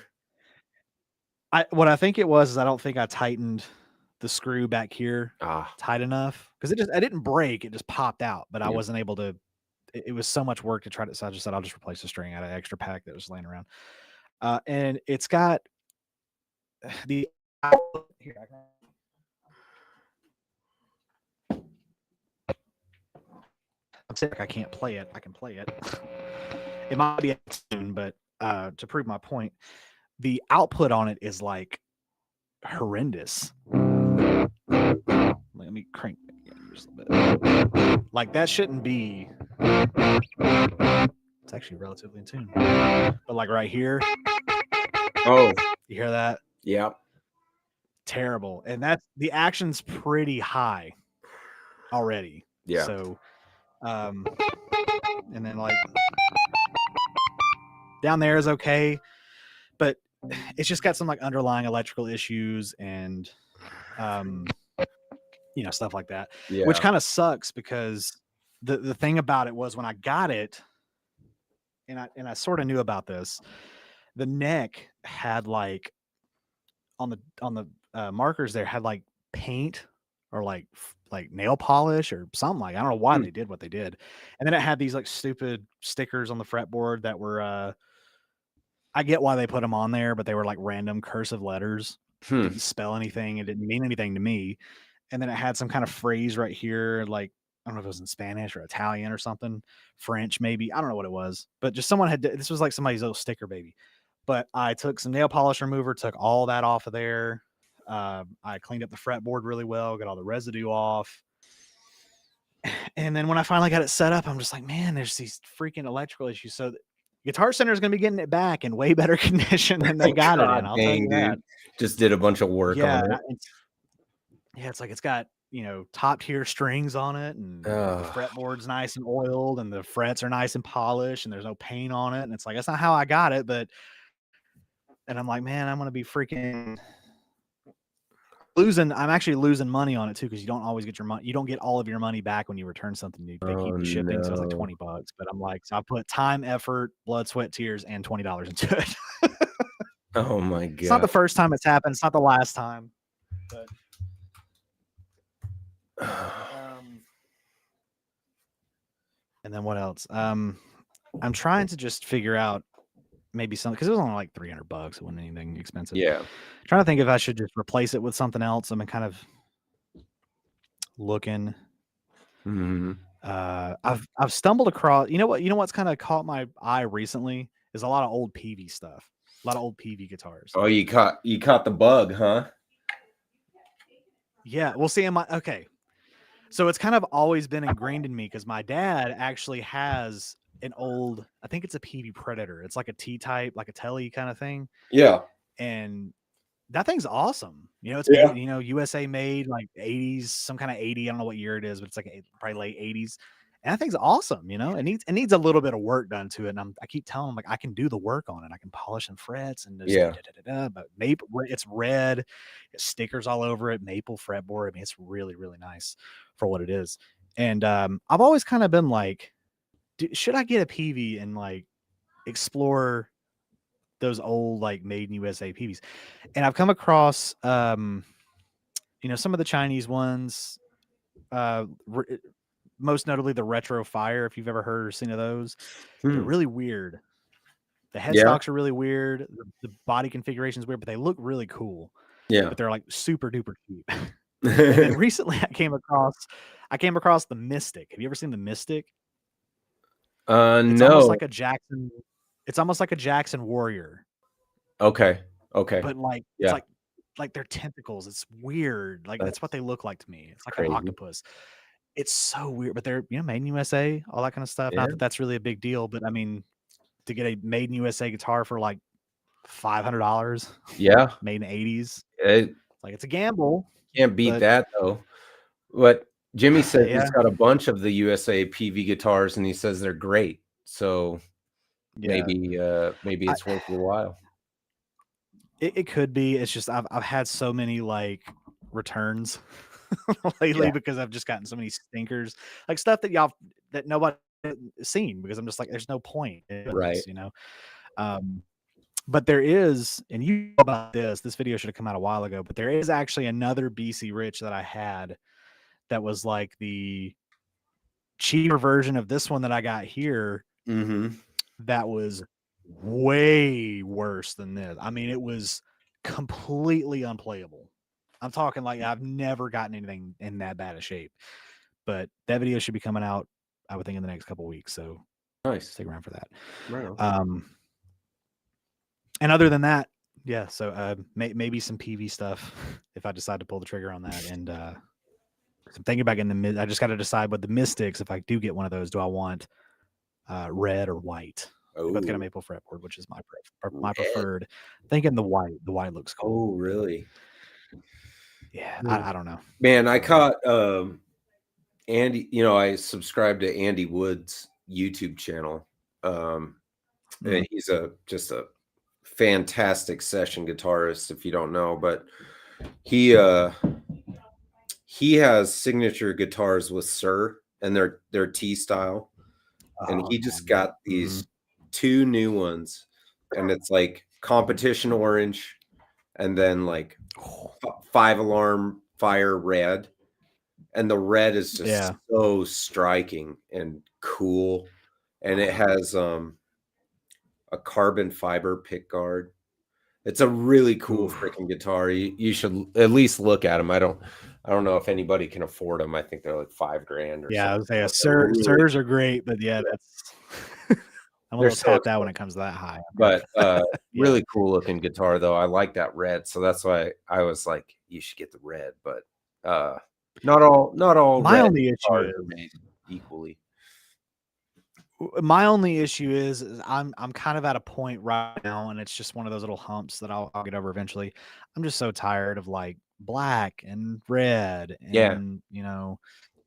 Speaker 1: What I think it was is I don't think I tightened the screw back here
Speaker 2: Ah,
Speaker 1: tight enough because I didn't break, it just popped out, but I
Speaker 2: yeah.
Speaker 1: wasn't able to. It was so much work to try to. So I just said I'll just replace the string out of an extra pack that was laying around. And it's got the here. I'm sick. I can't play it. I can play it. It might be a tune, but to prove my point, the output on it is like horrendous. Let me crank just a bit. Like that shouldn't be. It's actually relatively in tune, but like right here,
Speaker 2: Oh,
Speaker 1: you hear that?
Speaker 2: yeah.
Speaker 1: Terrible, and that's the action's pretty high already.
Speaker 2: Yeah.
Speaker 1: So, and then like down there is okay, but it's just got some like underlying electrical issues and stuff like that,
Speaker 2: Yeah.
Speaker 1: which kind of sucks because the thing about it was when I got it, and I sort of knew about this, the neck had like on the markers there had like paint or like nail polish or something. Like I don't know why they did what they did, and then it had these like stupid stickers on the fretboard that were I get why they put them on there, but they were like random cursive letters. Didn't spell anything. It didn't mean anything to me. And then it had some kind of phrase right here, like I don't know if it was in Spanish or Italian or something, French maybe. I don't know what it was, but just someone had. This was like somebody's little sticker baby. But I took some nail polish remover, took all that off of there. I cleaned up the fretboard really well, got all the residue off. And then when I finally got it set up, I'm just like, man, there's these freaking electrical issues. So Guitar Center is going to be getting it back in way better condition than they got it in. I'll tell you that.
Speaker 2: Just did a bunch of work on it.
Speaker 1: It's like it's got top tier strings on it, and the fretboard's nice and oiled, and the frets are nice and polished, and there's no paint on it. And it's like that's not how I got it, but and I'm like, man, I'm gonna be freaking losing. I'm actually losing money on it too because you don't always get your money. You don't get all of your money back when you return something new. They keep the shipping, so it's like $20. But I'm like, so I put time, effort, blood, sweat, tears, and $20 into it.
Speaker 2: Oh my god!
Speaker 1: It's not the first time it's happened. It's not the last time. But and then what else? I'm trying to just figure out maybe something because it was only like $300. It wasn't anything expensive.
Speaker 2: Yeah.
Speaker 1: Trying to think if I should just replace it with something else. I'm kind of looking. I've stumbled across. You know what's kind of caught my eye recently is a lot of old PV stuff. A lot of old PV guitars.
Speaker 2: Oh, you caught the bug, huh?
Speaker 1: Yeah. Well, see, okay. So it's kind of always been ingrained in me because my dad actually has an old, I think it's a PV Predator. It's like a T-type, like a Telly kind of thing.
Speaker 2: Yeah.
Speaker 1: And that thing's awesome. It's made, USA made, like 80s, some kind of 80. I don't know what year it is, but it's like probably late 80s. And that thing's awesome, you know. It needs a little bit of work done to it, and I keep telling them like I can do the work on it. I can polish and frets and just but maple. It's red, it stickers all over it, maple fretboard. I mean, it's really really nice for what it is. And I've always kind of been like, should I get a PV and like explore those old like made in USA PVs? And I've come across you know, some of the Chinese ones, most notably the Retro Fire, if you've ever heard or seen of those. They're really weird. The headstocks are really weird. The body configuration is weird, but they look really cool.
Speaker 2: Yeah.
Speaker 1: But they're like super duper cheap. And then recently I came across the Mystic. Have you ever seen the Mystic? It's
Speaker 2: no.
Speaker 1: almost like a Jackson. It's almost like a Jackson Warrior.
Speaker 2: Okay.
Speaker 1: But like it's like they're tentacles. It's weird. Like that's what they look like to me. It's like
Speaker 2: crazy.
Speaker 1: an octopus. It's so weird, but they're, you know, made in USA, all that kind of stuff. Not that that's really a big deal, but I mean, to get a made in USA guitar for like $500, made in the 80s, like it's a gamble.
Speaker 2: Can't beat that though. But Jimmy said he's got a bunch of the USA PV guitars, and he says they're great. So maybe it's worth your while.
Speaker 1: It could be. It's just I've had so many like returns lately because I've just gotten so many stinkers, like stuff that nobody seen, because I'm just like, there's no point in this, you know. But there is, and you know about this video should have come out a while ago, but there is actually another BC Rich that I had that was like the cheaper version of this one that I got here. That was way worse than this. I mean, it was completely unplayable. I'm talking like I've never gotten anything in that bad of shape. But that video should be coming out, I would think, in the next couple of weeks. So
Speaker 2: nice.
Speaker 1: Stick around for that.
Speaker 2: Right.
Speaker 1: And other than that, so maybe some PV stuff if I decide to pull the trigger on that. And I'm thinking about getting I just got to decide what the Mystics, if I do get one of those, do I want red or white? They both got a maple fretboard, which is my preferred. Thinking the white looks cool.
Speaker 2: Oh, really?
Speaker 1: Yeah, I don't know.
Speaker 2: Man, I caught Andy, you know, I subscribed to Andy Wood's YouTube channel. And he's just a fantastic session guitarist, if you don't know, but he has signature guitars with Sir, and they're T style. And he just got these 2 new ones, and it's like competition orange and then like 5 alarm fire red, and the red is just so striking and cool, and it has a carbon fiber pick guard. It's a really cool freaking guitar. You should at least look at them. I don't know if anybody can afford them. I think they're like $5,000 or something.
Speaker 1: I was saying Sirs are great, but that's I'm a little tapped out when it comes to that high.
Speaker 2: But really cool looking guitar though. I like that red, so that's why I was like, you should get the red. But not all.
Speaker 1: My only issue is
Speaker 2: made equally.
Speaker 1: My only issue is I'm kind of at a point right now, and it's just one of those little humps that I'll get over eventually. I'm just so tired of like black and red and you know,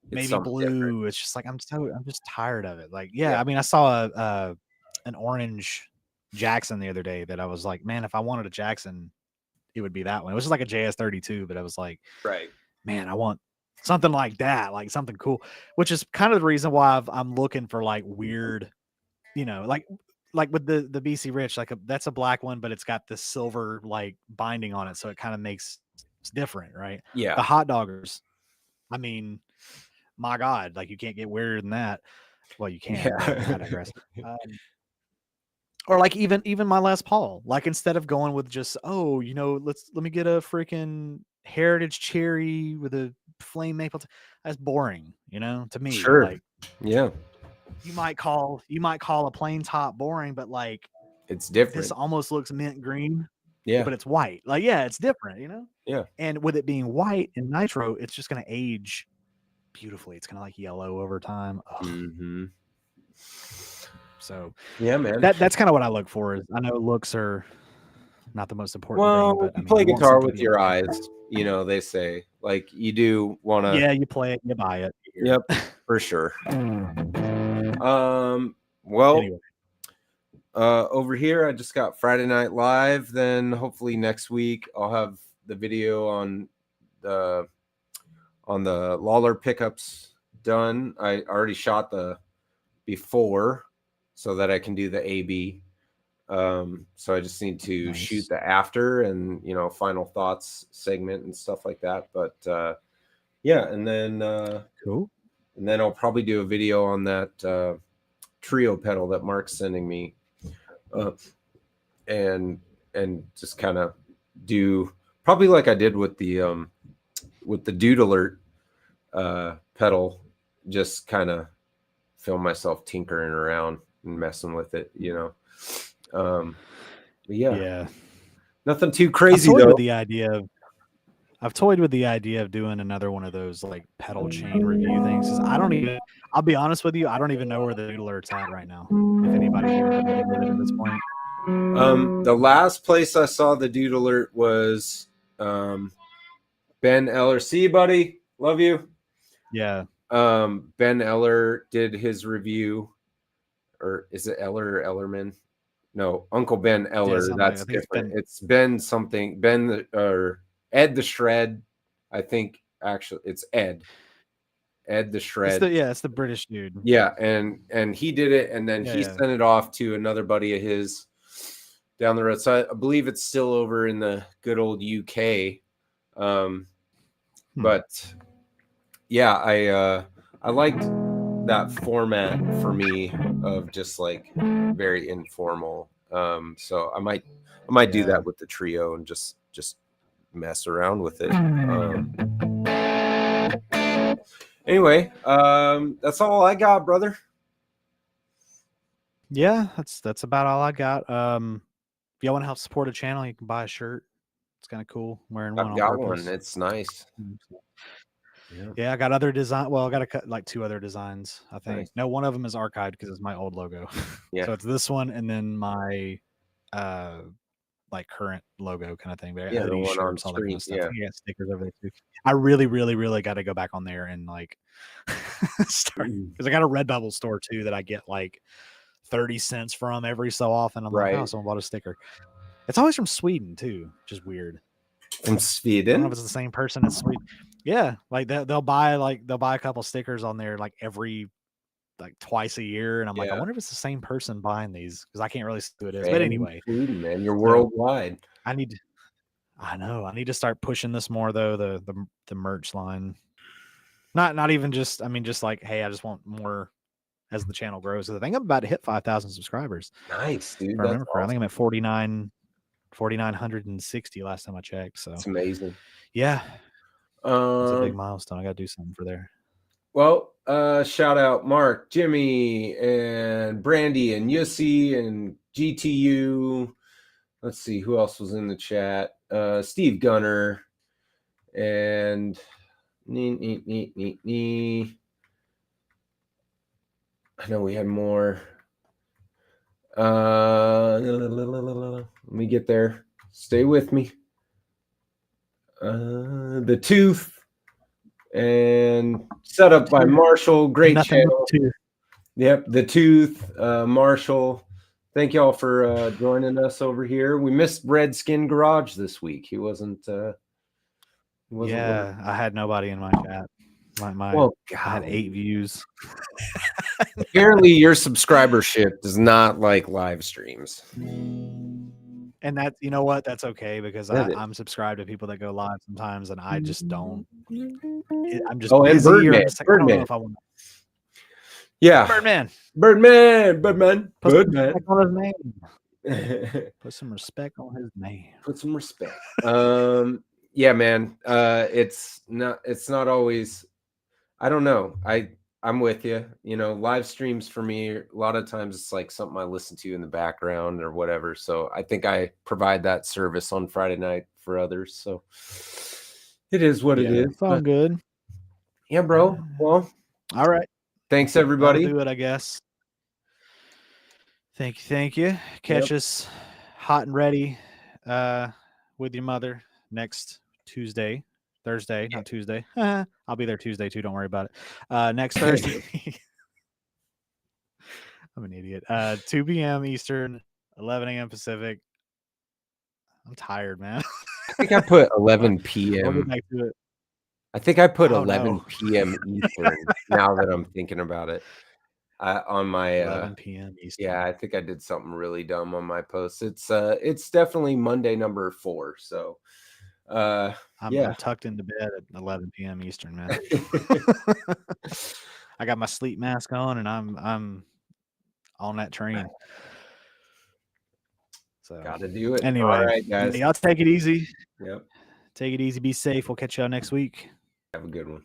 Speaker 1: maybe blue. Different. It's just like I'm just tired of it. Like I mean, I saw an orange Jackson the other day that I was like, man, if I wanted a Jackson, it would be that one. It was just like a JS32, but I was like, man, I want something like that, like something cool, which is kind of the reason why I'm looking for like weird, you know, like with the BC Rich, like that's a black one, but it's got this silver like binding on it, so it kind of makes it's different, right?
Speaker 2: Yeah.
Speaker 1: The hot doggers, I mean, my God, like you can't get weirder than that. Well, you can. I digress. Or like even my Les Paul, like instead of going with just you know, let me get a freaking Heritage Cherry with a flame maple. That's boring, you know, to me.
Speaker 2: Sure.
Speaker 1: Like, you might call a plain top boring, but like
Speaker 2: it's different.
Speaker 1: This almost looks mint green,
Speaker 2: but
Speaker 1: it's white. Like, it's different, you know.
Speaker 2: Yeah.
Speaker 1: And with it being white and nitro, it's just gonna age beautifully. It's gonna like yellow over time. So
Speaker 2: man,
Speaker 1: that's kind of what I look for. Is I know looks are not the most important thing, but
Speaker 2: you play guitar with your eyes, you know, they say, like, you do want to
Speaker 1: you play it, you buy it.
Speaker 2: Yep. For sure. Well,
Speaker 1: Anyway.
Speaker 2: over here, I just got Friday Night Live. Then hopefully next week I'll have the video on the Lawler pickups done. I already shot the before so that I can do the AB. So I just need to shoot the after and, you know, final thoughts segment and stuff like that. But yeah, and then
Speaker 1: Cool.
Speaker 2: And then I'll probably do a video on that trio pedal that Mark's sending me, and just kind of do probably like I did with the Dude Alert pedal, just kind of film myself tinkering around and messing with it, you know. But yeah, nothing too crazy though.
Speaker 1: I've toyed with the idea of doing another one of those like pedal chain review things. I'll be honest with you, I don't even know where the Dude Alert's at right now. If anybody's even familiar with it at this point.
Speaker 2: The last place I saw the Dude Alert was Ben Eller. See you, buddy. Love you.
Speaker 1: Yeah.
Speaker 2: Ben Eller did his review, or is it Eller or Ellerman? No, Uncle Ben Eller.
Speaker 1: Yeah,
Speaker 2: that's different. It's Ben something. Ben or Ed the Shred. I think actually it's Ed. Ed the Shred.
Speaker 1: It's the British dude.
Speaker 2: Yeah, and he did it, and then he sent it off to another buddy of his down the road. So I believe it's still over in the good old UK. But yeah, I liked that format for me of just like very informal. So I might do that with the trio and just mess around with it. Anyway, that's all I got, brother.
Speaker 1: Yeah, that's about all I got. If y'all want to help support a channel, you can buy a shirt. It's kind of cool. I'm wearing one.
Speaker 2: I've got one. It's nice.
Speaker 1: Yeah, I got other design. Well, I got to cut like 2 other designs. I think.
Speaker 2: Nice.
Speaker 1: No, one of them is archived because it's my old logo.
Speaker 2: Yeah.
Speaker 1: So it's this one and then my like current logo kind of thing. But
Speaker 2: yeah,
Speaker 1: hoodie,
Speaker 2: the one on
Speaker 1: shirts, all that kind of stuff.
Speaker 2: Yeah.
Speaker 1: I got stickers over there too. I really, really, really got to go back on there and like start, because I got a Redbubble store too that I get like 30 cents from every so often. I'm like, oh, someone bought a sticker. It's always from Sweden too, which is weird.
Speaker 2: From Sweden?
Speaker 1: I don't know if it's the same person in Sweden. Yeah, like they'll buy a couple stickers on there like every like twice a year, and I'm like, I wonder if it's the same person buying these because I can't really see who it is. But anyway,
Speaker 2: Sweden, man, you're worldwide.
Speaker 1: I need to start pushing this more though. The merch line, not even just. I mean, just like, hey, I just want more as the channel grows. So I think I'm about to hit 5,000 subscribers.
Speaker 2: Nice, dude.
Speaker 1: If I remember correctly, I think I'm at 4,960 last time I checked. So
Speaker 2: it's amazing.
Speaker 1: Yeah, it's a big milestone. I got to do something for there.
Speaker 2: Well, shout out Mark, Jimmy, and Brandy, and Yussi, and GTU. Let's see who else was in the chat. Steve Gunner, and I know we had more. Let me get there. Stay with me. The Tooth, and set up by Marshall. Great channel. Yep, The Tooth, Marshall. Thank y'all for joining us over here. We missed Redskin Garage this week. He wasn't.
Speaker 1: Yeah, I had nobody in my chat. I had 8 views.
Speaker 2: Apparently, your subscribership does not like live streams.
Speaker 1: And that, you know what? That's okay because I'm subscribed to people that go live sometimes, and I just don't. I'm just busy.
Speaker 2: And Birdman.
Speaker 1: I don't know if I want.
Speaker 2: Yeah, Birdman.
Speaker 1: Put some respect on his name. Put some respect on his name.
Speaker 2: Put some respect. Yeah, man. It's not always. I don't know. I'm with you. You know, live streams for me, a lot of times it's like something I listen to in the background or whatever. So I think I provide that service on Friday night for others. So it is what it is.
Speaker 1: It's all good.
Speaker 2: Yeah, bro. Well,
Speaker 1: all right.
Speaker 2: Thanks, everybody.
Speaker 1: That'll do it, I guess. Thank you. Catch us hot and ready with your mother next Tuesday, Thursday, not Tuesday. I'll be there Tuesday too. Don't worry about it. Next Thursday. I'm an idiot. 2 p.m. Eastern, 11 a.m. Pacific. I'm tired, man.
Speaker 2: I think I put 11
Speaker 1: We'll get
Speaker 2: p.m.
Speaker 1: back to it.
Speaker 2: I think I put
Speaker 1: Oh,
Speaker 2: 11
Speaker 1: no.
Speaker 2: p.m. Eastern. Now that I'm thinking about it, on my
Speaker 1: 11 p.m. Eastern.
Speaker 2: yeah, I think I did something really dumb on my post. It's definitely Monday number 4. So,
Speaker 1: I'm
Speaker 2: yeah.
Speaker 1: tucked into bed at 11 p.m. Eastern, man. I got my sleep mask on, and I'm on that train. So
Speaker 2: Got to do it.
Speaker 1: anyway,
Speaker 2: All right, guys.
Speaker 1: y'all take it easy.
Speaker 2: Yep.
Speaker 1: Take it easy. Be safe. We'll catch y'all next week.
Speaker 2: Have a good one.